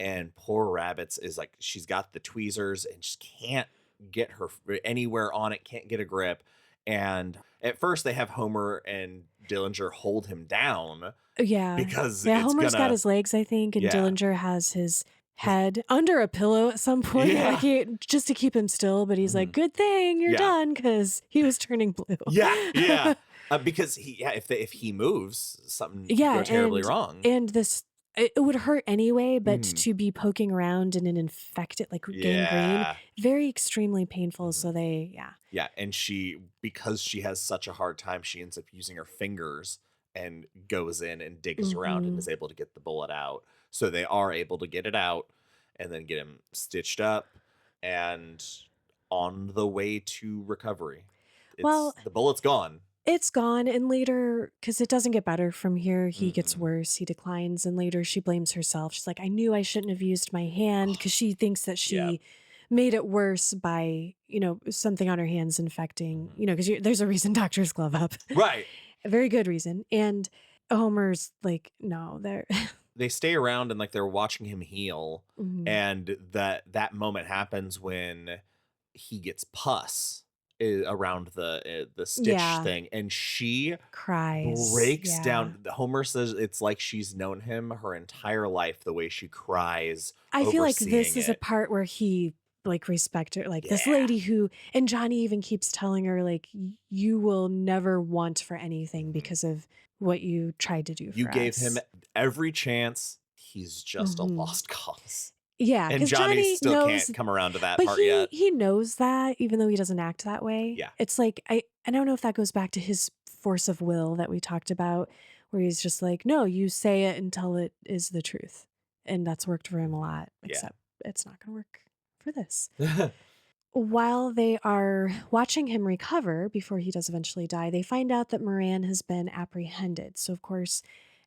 And poor Rabbits is like, she's got the tweezers and just can't get her anywhere on it, can't get a grip. And at first they have Homer and Dillinger hold him down. Yeah. Because Homer's got his legs, I think, and Dillinger has his head under a pillow at some point, like just to keep him still. But he's like, good thing you're done, because he was turning blue. Yeah. Because if he moves, something could go terribly wrong. And it would hurt anyway, but to be poking around in an infected, like gangrene, very extremely painful. So Yeah, and because she has such a hard time, she ends up using her fingers and goes in and digs around and is able to get the bullet out. So they are able to get it out and then get him stitched up and on the way to recovery. The bullet's gone. It's gone, and later, because it doesn't get better from here, he gets worse, he declines, and later she blames herself. She's like, I knew I shouldn't have used my hand, because she thinks that she made it worse by, something on her hands infecting, because there's a reason doctors glove up. Right. A very good reason. And Homer's like, no, they stay around and like they're watching him heal, and that moment happens when he gets pus around the stitch thing, and she cries, breaks down. Homer says it's like she's known him her entire life, the way she cries. I feel like this is a part where he like respect her, like this lady who, and Johnny even keeps telling her like, you will never want for anything because of what you tried to do for us. You gave him every chance. He's just a lost cause. Yeah, and Johnny still can't come around to that part yet. He knows that, even though he doesn't act that way. Yeah. It's like, I don't know if that goes back to his force of will that we talked about, where he's just like, no, you say it until it is the truth. And that's worked for him a lot, except it's not going to work for this. While they are watching him recover before he does eventually die, they find out that Moran has been apprehended. So, of course,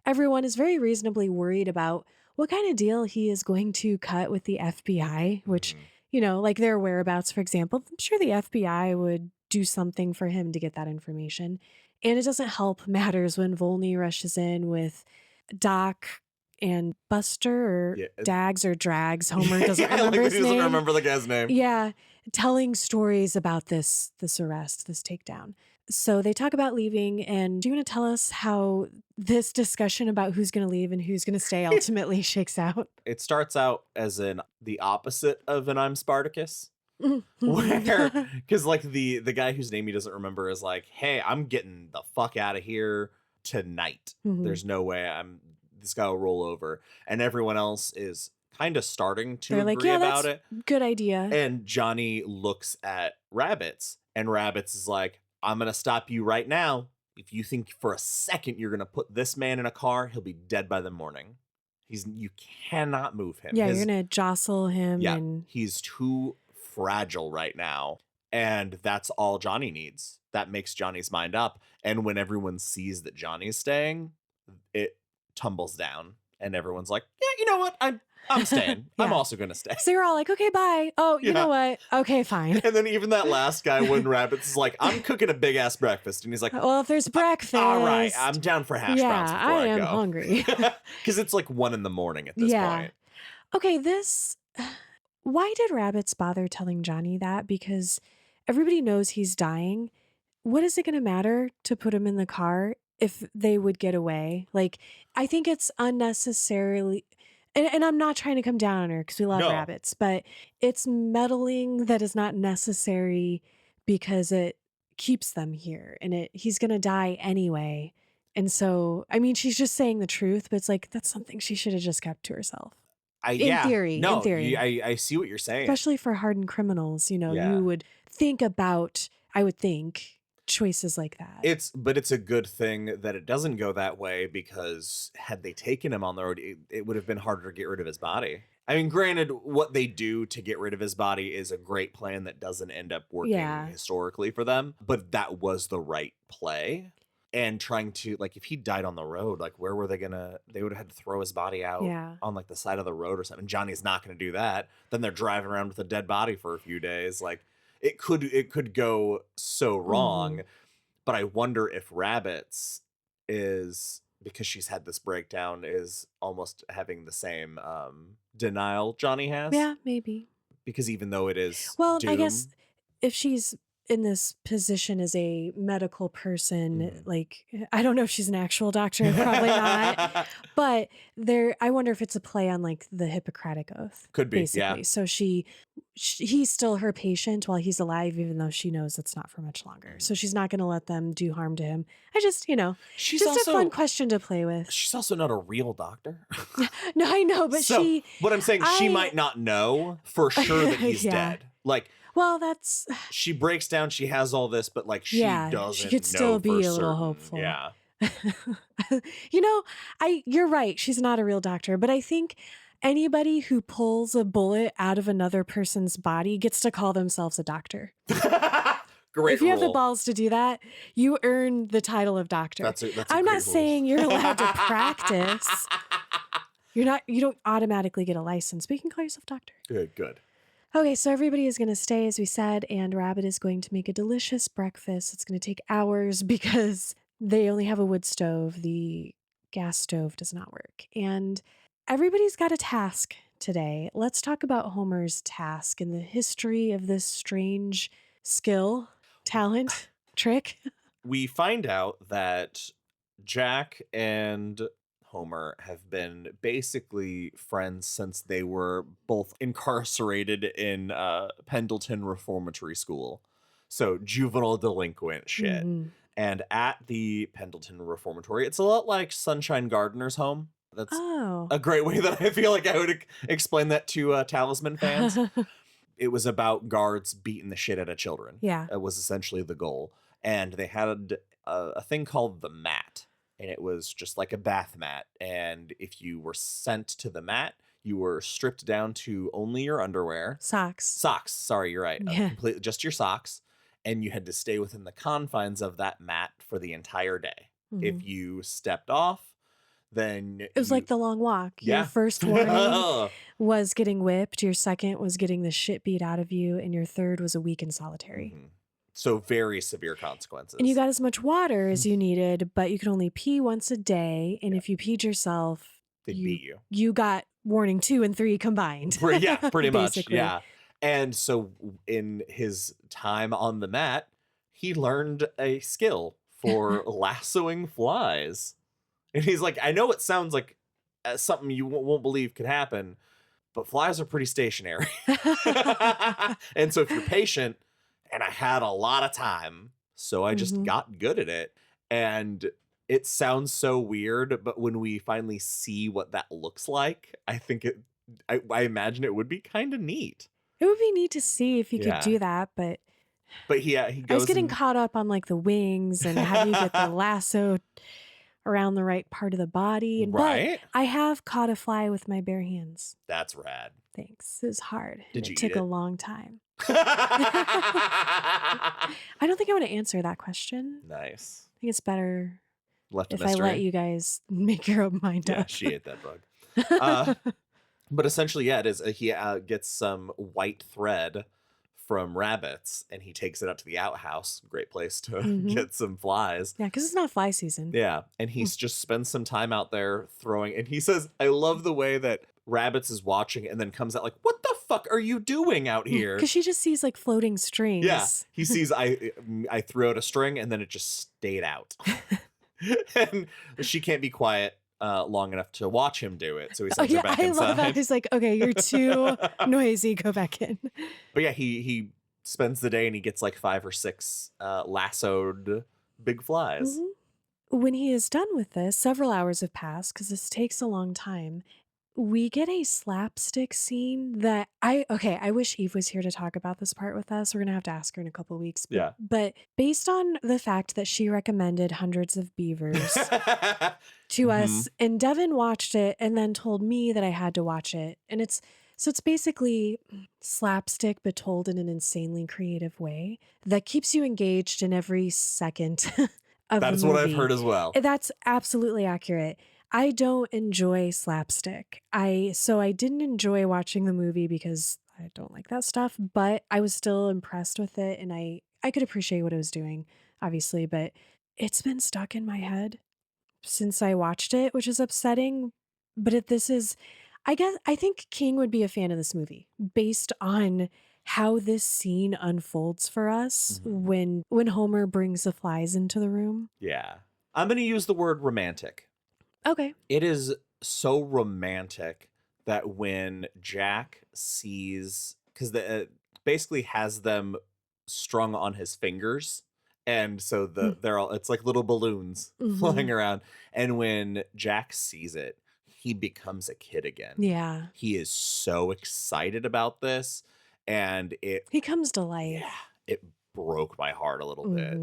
everyone is very reasonably worried about what kind of deal he is going to cut with the FBI, which, like their whereabouts, for example. I'm sure the FBI would do something for him to get that information. And it doesn't help matters when Volney rushes in with Doc and Buster, or Dags or Drags. Homer doesn't remember his name. He doesn't remember the guy's name. Yeah, telling stories about this arrest, this takedown. So they talk about leaving, and do you want to tell us how this discussion about who's going to leave and who's going to stay ultimately shakes out? It starts out as the opposite of an I'm Spartacus. Because like the guy whose name he doesn't remember is like, hey, I'm getting the fuck out of here tonight. There's no way this guy will roll over. And everyone else is kind of starting to agree about it. Good idea. And Johnny looks at Rabbits, and Rabbits is like, I'm going to stop you right now. If you think for a second you're going to put this man in a car, he'll be dead by the morning. You cannot move him. Yeah, you're going to jostle him. Yeah, he's too fragile right now. And that's all Johnny needs. That makes Johnny's mind up. And when everyone sees that Johnny's staying, it tumbles down. And everyone's like, yeah, you know what? I'm staying. I'm also going to stay. So you're all like, okay, bye. Oh, you know what? Okay, fine. And then even that last guy, when Rabbits is like, I'm cooking a big ass breakfast. And he's like, well, if there's breakfast. All right, I'm down for hash browns before I go. I am hungry. Because it's like 1 a.m. at this point. Okay, why did Rabbits bother telling Johnny that? Because everybody knows he's dying. What is it going to matter to put him in the car if they would get away? Like, I think it's unnecessarily... And I'm not trying to come down on her because we love Rabbits, but it's meddling that is not necessary because it keeps them here, and he's going to die anyway. And so, I mean, she's just saying the truth, but it's like, that's something she should have just kept to herself. In theory. I see what you're saying. Especially for hardened criminals, you would think about, I would think, choices like that. It's a good thing that it doesn't go that way, because had they taken him on the road, it would have been harder to get rid of his body. I mean, granted, what they do to get rid of his body is a great plan that doesn't end up working historically for them, but that was the right play. And trying to, like, if he died on the road, like, where were they they would have had to throw his body out on, like, the side of the road or something. Johnny's not going to do that. Then they're driving around with a dead body for a few days. Like, it could go so wrong. But I wonder if Rabbit's is, because she's had this breakdown, is almost having the same denial Johnny has. Yeah, maybe. Because even though it is doom, I guess if she's in this position as a medical person, like, I don't know if she's an actual doctor, probably not, but I wonder if it's a play on, like, the Hippocratic Oath. Could be, basically. yeah. So he's still her patient while he's alive, even though she knows it's not for much longer. So she's not going to let them do harm to him. I just, she's just also a fun question to play with. She's also not a real doctor. No, I know, but what I'm saying, she might not know for sure that he's dead. Like, well, she breaks down. She has all this, but, like, she doesn't. She could still be a little hopeful. Yeah. You're right. She's not a real doctor, but I think anybody who pulls a bullet out of another person's body gets to call themselves a doctor. Great. If you have the balls to do that, you earn the title of doctor. That's a I'm not rule. saying you're allowed to practice. You don't automatically get a license, but you can call yourself doctor. Good. Okay, so everybody is going to stay, as we said, and Rabbit is going to make a delicious breakfast. It's going to take hours because they only have a wood stove. The gas stove does not work. And everybody's got a task today. Let's talk about Homer's task and the history of this strange skill, talent, trick. We find out that Jack and Homer have been basically friends since they were both incarcerated in Pendleton Reformatory School. So juvenile delinquent shit. And at the Pendleton Reformatory, it's a lot like Sunshine Gardener's home. That's a great way that I feel like I would explain that to Talisman fans. It was about guards beating the shit out of children. Yeah. It was essentially the goal. And they had a thing called the mat. And it was just like a bath mat. And if you were sent to the mat, you were stripped down to only your underwear. Socks. Sorry, you're right. Yeah. Just your socks. And you had to stay within the confines of that mat for the entire day. If you stepped off, then it was like the long walk. Yeah. Your first warning was getting whipped. Your second was getting the shit beat out of you. And your third was a week in solitary. So very severe consequences. And you got as much water as you needed, but you could only pee once a day. And if you peed yourself, they'd beat you. You got warning 2 and 3 combined. Yeah, pretty much. Basically. Yeah. And so in his time on the mat, he learned a skill for lassoing flies. And he's like, I know it sounds like something you won't believe could happen, but flies are pretty stationary. And so if you're patient, and I had a lot of time, so I just got good at it. And it sounds so weird, but when we finally see what that looks like, I think I imagine it would be kind of neat. It would be neat to see if you could do that, but he goes. I was getting caught up on, like, the wings and how do you get the lasso around the right part of the body. And right. But I have caught a fly with my bare hands. That's rad. Thanks. It was hard. Did you It took eat it? a long time. I don't think I want to answer that question. Nice. I think it's better Left a if mystery. I let you guys make your own mind Yeah, up. she ate that bug. But essentially, yeah, it is. He gets some white thread from rabbits, and he takes it up to the outhouse. Great place to get some flies. Yeah, because it's not fly season. Yeah, and he's just spends some time out there throwing. And he says, I love the way that Rabbits is watching and then comes out like, what the fuck are you doing out here? Because she just sees, like, floating strings. Yeah, he sees I threw out a string and then it just stayed out. And she can't be quiet long enough to watch him do it. So he sends her back inside. I love that. He's like, okay, you're too noisy. Go back in. But yeah, he spends the day and he gets like 5 or 6 lassoed big flies. When he is done with this, several hours have passed because this takes a long time. we get a slapstick scene that I wish Eve was here to talk about this part with us. We're going to have to ask her in a couple of weeks. Yeah. But based on the fact that she recommended Hundreds of Beavers to us, and Devin watched it and then told me that I had to watch it. And it's basically slapstick, but told in an insanely creative way that keeps you engaged in every second of That's the movie. what I've heard as well. That's absolutely accurate. I don't enjoy slapstick. So I didn't enjoy watching the movie because I don't like that stuff, but I was still impressed with it, and I could appreciate what it was doing, obviously, but it's been stuck in my head since I watched it, which is upsetting. But I think King would be a fan of this movie based on how this scene unfolds for us when Homer brings the flies into the room. Yeah. I'm going to use the word romantic. Okay. It is so romantic that when Jack sees, because basically has them strung on his fingers, and so they're all, it's like little balloons flying around, and when Jack sees it, he becomes a kid again. Yeah. He is so excited about this, and he comes to life. Yeah, it broke my heart a little bit,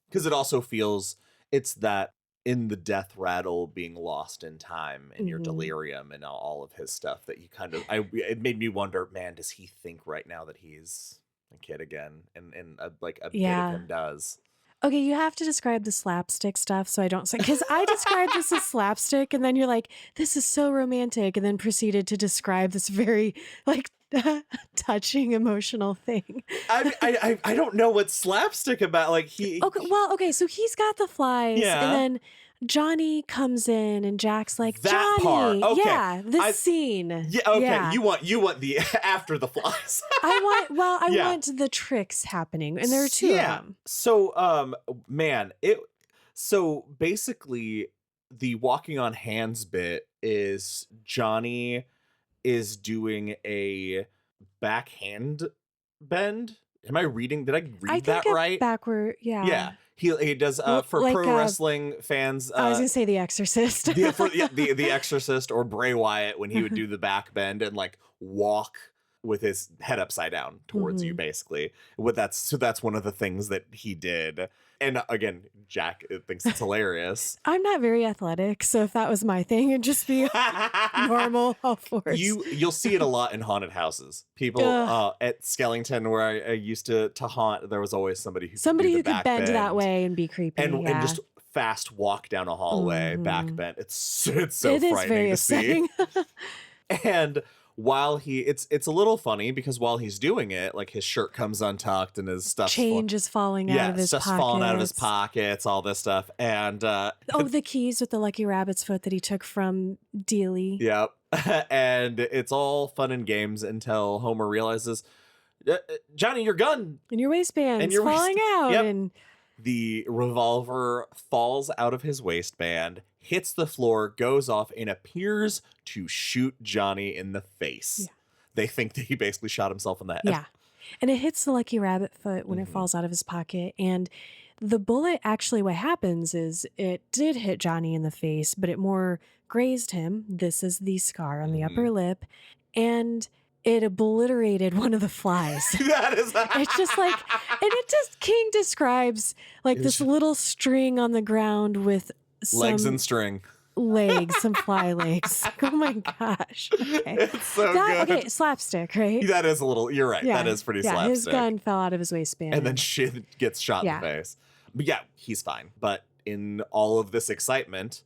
because it also feels, it's that in the death rattle, being lost in time and your delirium and all of his stuff that you kind of, it made me wonder, man, does he think right now that he's a kid again? And a bit of him does. Okay, you have to describe the slapstick stuff so I don't say, because I described this as slapstick and then you're like, this is so romantic, and then proceeded to describe this very like touching emotional thing. I don't know what's slapstick about, like okay, so he's got the flies, and then Johnny comes in and Jack's like, that Johnny, part. Okay. yeah, this scene. Yeah, okay. Yeah. You want the after the flies. I want the tricks happening, and there are two of them. So so basically the walking on hands bit is Johnny is doing a backhand bend. Am I reading? Did I read that right? Backward, yeah. Yeah. He does for like, pro wrestling fans. I was gonna say The Exorcist. the Exorcist, or Bray Wyatt, when he would do the back bend and like walk with his head upside down towards you, basically. That's one of the things that he did. And again, Jack thinks it's hilarious. I'm not very athletic, so if that was my thing, it'd just be normal, all fours. You'll see it a lot in haunted houses. People at Skellington, where I used to haunt, there was always somebody who could bend that way and be creepy, and just fast walk down a hallway, back bend. It's so frightening very to see. And while it's a little funny because while he's doing it, like his shirt comes untucked and his stuff is falling out of his pockets. Falling out of his pockets, all this stuff. And the keys with the lucky rabbit's foot that he took from Dealey. Yep. And it's all fun and games until Homer realizes, Johnny, your gun and your waistband's falling out. Yep. And the revolver falls out of his waistband, hits the floor, goes off, and appears to shoot Johnny in the face. Yeah. They think that he basically shot himself in the head. Yeah. And it hits the lucky rabbit foot when it falls out of his pocket. And the bullet, actually what happens is it did hit Johnny in the face, but it more grazed him. This is the scar on the upper lip. And it obliterated one of the flies. It's just like, and King describes like this little string on the ground with some legs and string. Some fly legs. Oh my gosh. Okay. It's so good. Okay, slapstick, right? That is a little, you're right. Yeah. That is pretty slapstick. His gun fell out of his waistband. And then shit gets shot in the face. But yeah, he's fine. But in all of this excitement,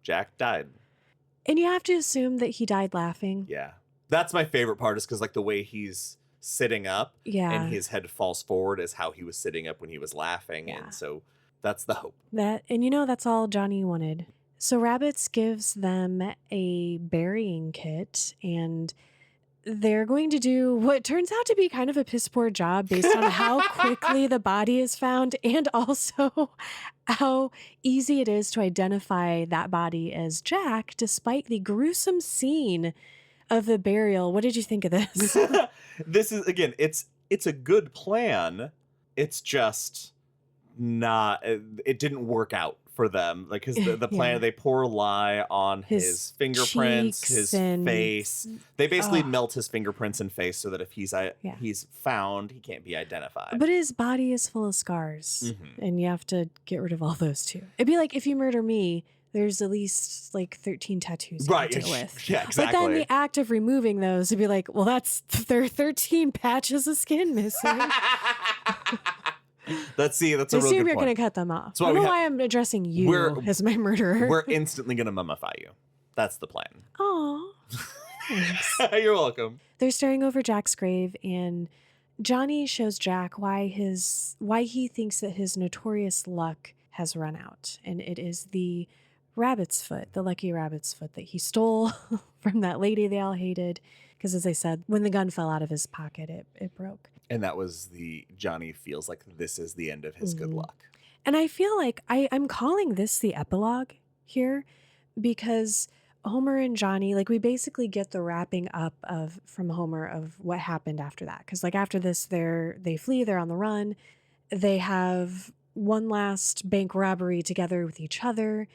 Jack died. And you have to assume that he died laughing. Yeah. That's my favorite part, is because like the way he's sitting up and his head falls forward is how he was sitting up when he was laughing. Yeah. And so that's the hope. That's all Johnny wanted. So Rabbits gives them a burying kit, and they're going to do what turns out to be kind of a piss poor job based on how quickly the body is found, and also how easy it is to identify that body as Jack, despite the gruesome scene of the burial. What did you think of this? This is, again, it's a good plan. It's just not, it didn't work out for them. Like the plan, they pour lye on his fingerprints, his face. They basically melt his fingerprints and face so that if he's found, he can't be identified. But his body is full of scars, and you have to get rid of all those too. It'd be like if you murder me, there's at least like 13 tattoos you to deal with. Yeah, exactly. But then the act of removing those would be like, well, there are 13 patches of skin missing. That's a real good point. Assume you're going to cut them off. I don't know why I'm addressing you as my murderer. We're instantly going to mummify you. That's the plan. Aw. Thanks. You're welcome. They're staring over Jack's grave, and Johnny shows Jack why he thinks that his notorious luck has run out. And it is the rabbit's foot, the lucky rabbit's foot that he stole from that lady they all hated. Because as I said, when the gun fell out of his pocket, it broke. And that was Johnny feels like this is the end of his good luck. And I feel like I'm calling this the epilogue here because Homer and Johnny, like we basically get the wrapping up from Homer of what happened after that. Because like after this, they flee, they're on the run. They have one last bank robbery together with each other.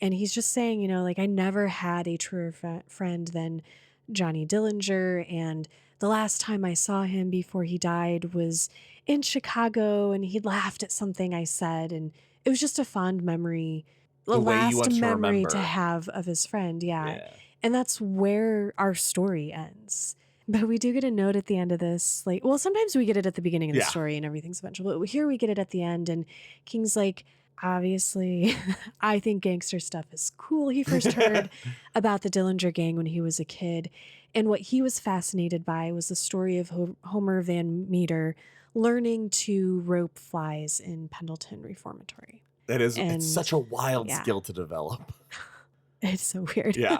And he's just saying, like I never had a truer friend than Johnny Dillinger, and the last time I saw him before he died was in Chicago, and he laughed at something I said, and it was just a fond memory, the last memory to have of his friend. Yeah. And that's where our story ends. But we do get a note at the end of this, like, well, sometimes we get it at the beginning of the story and everything's eventual, but here we get it at the end, and King's like, obviously, I think gangster stuff is cool. He first heard about the Dillinger gang when he was a kid. And what he was fascinated by was the story of Homer Van Meter learning to rope flies in Pendleton Reformatory. It's such a wild skill to develop. It's so weird. Yeah.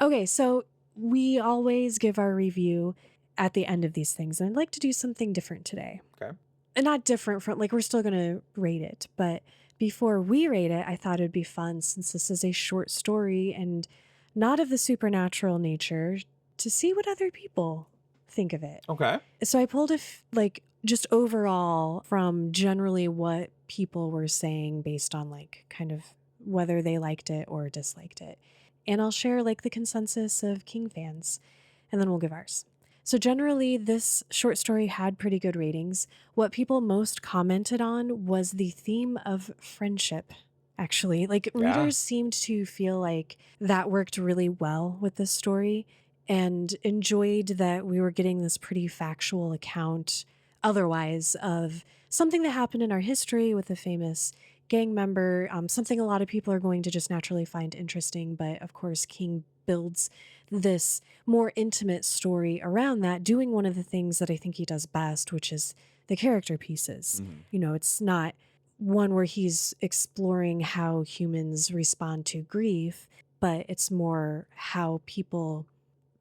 Okay, so we always give our review at the end of these things. And I'd like to do something different today. Okay. And not different from, like, we're still going to rate it. But before we rate it, I thought it'd be fun, since this is a short story and not of the supernatural nature, to see what other people think of it. Okay. So I pulled just overall from generally what people were saying based on like kind of whether they liked it or disliked it. And I'll share like the consensus of King fans, and then we'll give ours. So generally, this short story had pretty good ratings. What people most commented on was the theme of friendship, actually. Like, readers seemed to feel like that worked really well with this story and enjoyed that we were getting this pretty factual account otherwise of something that happened in our history with a famous gang member, something a lot of people are going to just naturally find interesting. But of course, King builds this more intimate story around that, doing one of the things that I think he does best, which is the character pieces. It's not one where he's exploring how humans respond to grief, but it's more how people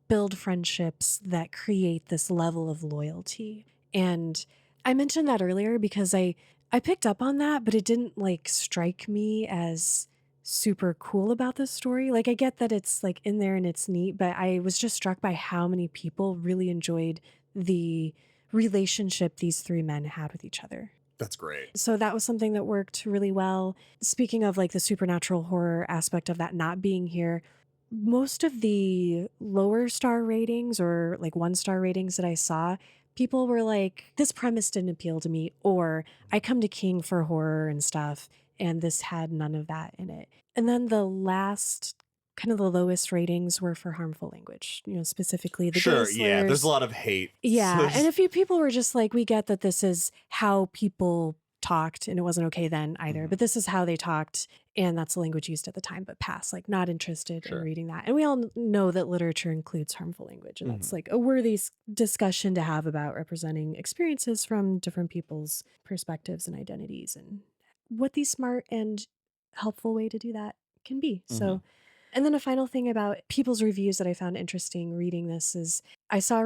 build friendships that create this level of loyalty. And I mentioned that earlier because I picked up on that, but it didn't like strike me as super cool about this story. Like, I get that it's like in there and it's neat, but I was just struck by how many people really enjoyed the relationship these three men had with each other. That's great. So that was something that worked really well. Speaking of like the supernatural horror aspect of that not being here, most of the lower star ratings or like 1-star ratings that I saw, people were like, this premise didn't appeal to me, or I come to King for horror and stuff, and this had none of that in it. And then the last, kind of the lowest ratings were for harmful language, specifically the gay slurs. Yeah, there's a lot of hate. Yeah, and a few people were just like, we get that this is how people talked, and it wasn't okay then either, but this is how they talked, and that's the language used at the time, but pass, like not interested in reading that. And we all know that literature includes harmful language, and that's like a worthy discussion to have about representing experiences from different people's perspectives and identities, and what the smart and helpful way to do that can be. So, and then a final thing about people's reviews that I found interesting reading this is I saw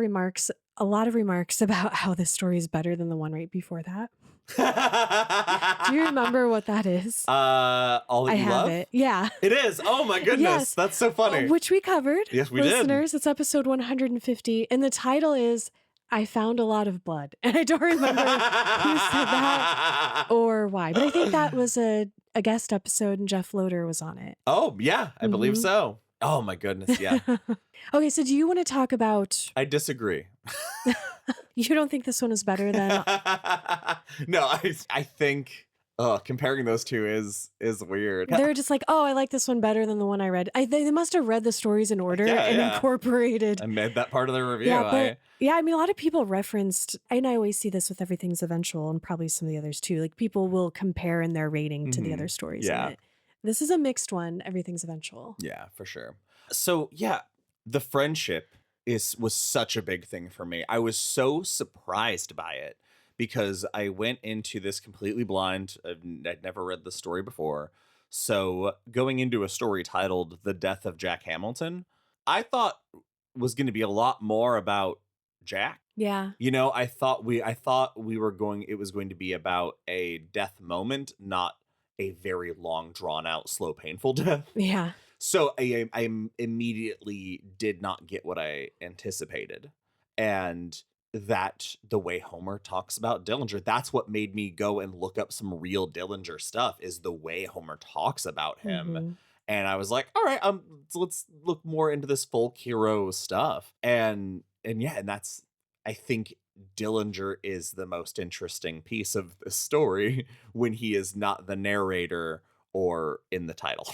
a lot of remarks about how this story is better than the one right before that. Do you remember what that is? All That You Love? It. Yeah. It is. Oh my goodness. Yes. That's so funny. Which we covered. Yes, we Listeners, it's episode 150. And the title is I Found a Lot of Blood. And I don't remember who said that or why. But I think that was a a guest episode and Jeff Loader was on it. Oh, yeah, I believe so. Oh, my goodness. Yeah. Okay, so do you want to talk about... I disagree. You don't think this one is better than... No, I think comparing those two is weird. They're just like, oh, I like this one better than the one I read. They must have read the stories in order and incorporated. I made that part of the review. Yeah, I mean, a lot of people referenced, and I always see this with Everything's Eventual and probably some of the others too. Like, people will compare in their rating to the other stories in it. This is a mixed one, Everything's Eventual. Yeah, for sure. So, yeah, the friendship was such a big thing for me. I was so surprised by it because I went into this completely blind. I'd never read the story before. So going into a story titled The Death of Jack Hamilton, I thought was going to be a lot more about Jack. Yeah. You know, I thought it was going to be about a death moment, not a very long, drawn out, slow, painful death. Yeah. So I immediately did not get what I anticipated. And that the way Homer talks about Dillinger, that's what made me go and look up some real Dillinger stuff, is the way Homer talks about him. And I was like, all right, let's look more into this folk hero stuff. And that's, I think Dillinger is the most interesting piece of the story when he is not the narrator or in the title.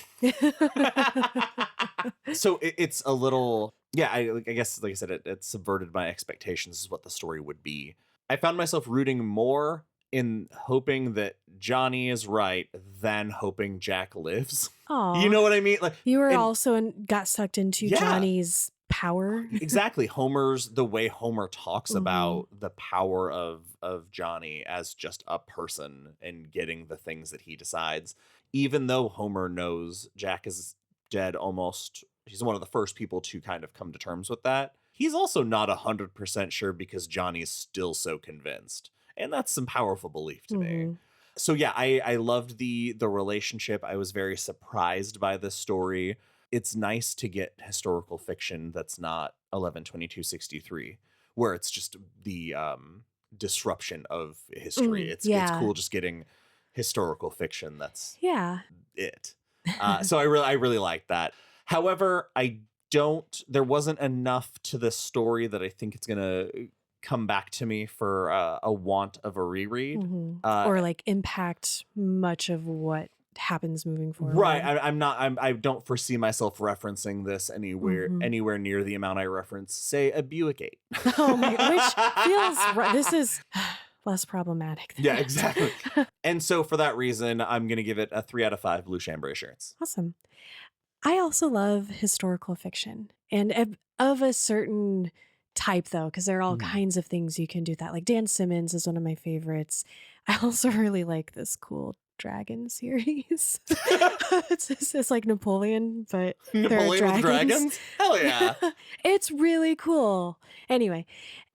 So it's a little, I guess, like I said, it subverted my expectations is what the story would be. I found myself rooting more in hoping that Johnny is right than hoping Jack lives. Aww. You know what I mean? Like, you were got sucked into Johnny's power. Exactly. The way Homer talks about the power of Johnny as just a person and getting the things that he decides. Even though Homer knows Jack is dead almost, he's one of the first people to kind of come to terms with that. He's also not 100% sure because Johnny is still so convinced. And that's some powerful belief to me. So yeah, I loved the relationship. I was very surprised by this story. It's nice to get historical fiction that's not 11/22/63, where it's just the disruption of history. It's cool just getting historical fiction that's it. So I really like that. However, there wasn't enough to this story that I think it's gonna come back to me for a want of a reread, or like impact much of what happens moving forward. Right. I don't foresee myself referencing this anywhere near the amount I reference, say, a Buick 8. Oh my, which feels this is less problematic. Yeah, exactly. And so for that reason, I'm going to give it a 3 out of 5 blue chambray shirts. Awesome. I also love historical fiction, and of a certain type, though, because there are all kinds of things you can do that. Like Dan Simmons is one of my favorites. I also really like this cool dragon series. it's like Napoleon, but Napoleon there are with dragons? Hell yeah. It's really cool. Anyway,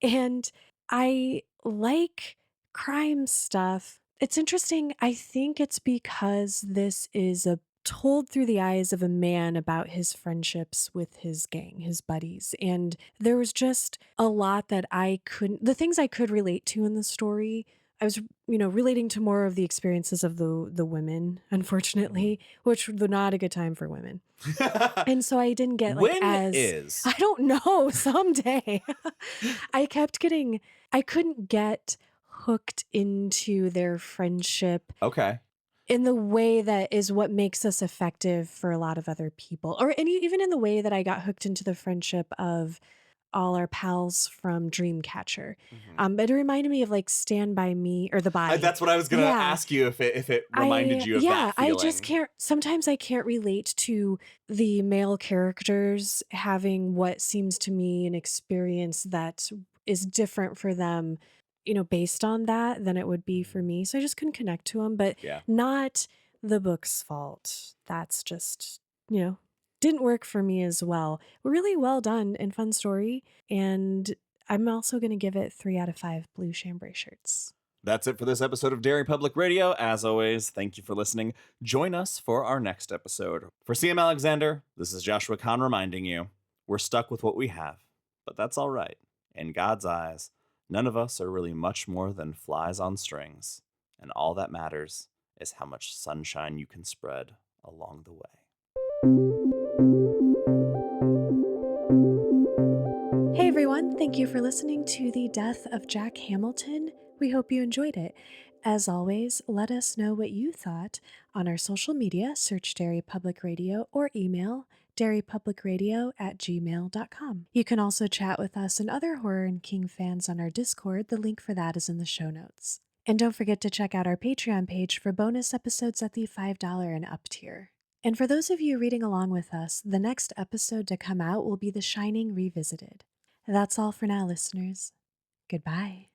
and I like crime stuff. It's interesting. I think it's because this is told through the eyes of a man about his friendships with his gang, his buddies. And there was just a lot that the things I could relate to in the story. I was, relating to more of the experiences of the women, unfortunately, which was not a good time for women. And so I didn't get I don't know, someday. I couldn't get hooked into their friendship. Okay. In the way that is what makes us effective for a lot of other people. And even in the way that I got hooked into the friendship of all our pals from Dreamcatcher. But it reminded me of like Stand By Me or The Body. That's what I was going to ask you, if it reminded you of that feeling. I just sometimes I can't relate to the male characters having what seems to me an experience that is different for them, based on that than it would be for me. So I just couldn't connect to them, but not the book's fault. That's just, didn't work for me as well. Really well done and fun story. And I'm also going to give it 3 out of 5 blue chambray shirts. That's it for this episode of Derry Public Radio. As always, thank you for listening. Join us for our next episode. For CM Alexander, this is Joshua Kahn reminding you, we're stuck with what we have, but that's all right. In God's eyes, none of us are really much more than flies on strings. And all that matters is how much sunshine you can spread along the way. Hey everyone, thank you for listening to The Death of Jack Hamilton. We hope you enjoyed it. As always, let us know what you thought on our social media, search Derry Public Radio, or email derrypublicradio@gmail.com. You can also chat with us and other Horror and King fans on our Discord. The link for that is in the show notes. And don't forget to check out our Patreon page for bonus episodes at the $5 and up tier. And for those of you reading along with us, the next episode to come out will be The Shining Revisited. That's all for now, listeners. Goodbye.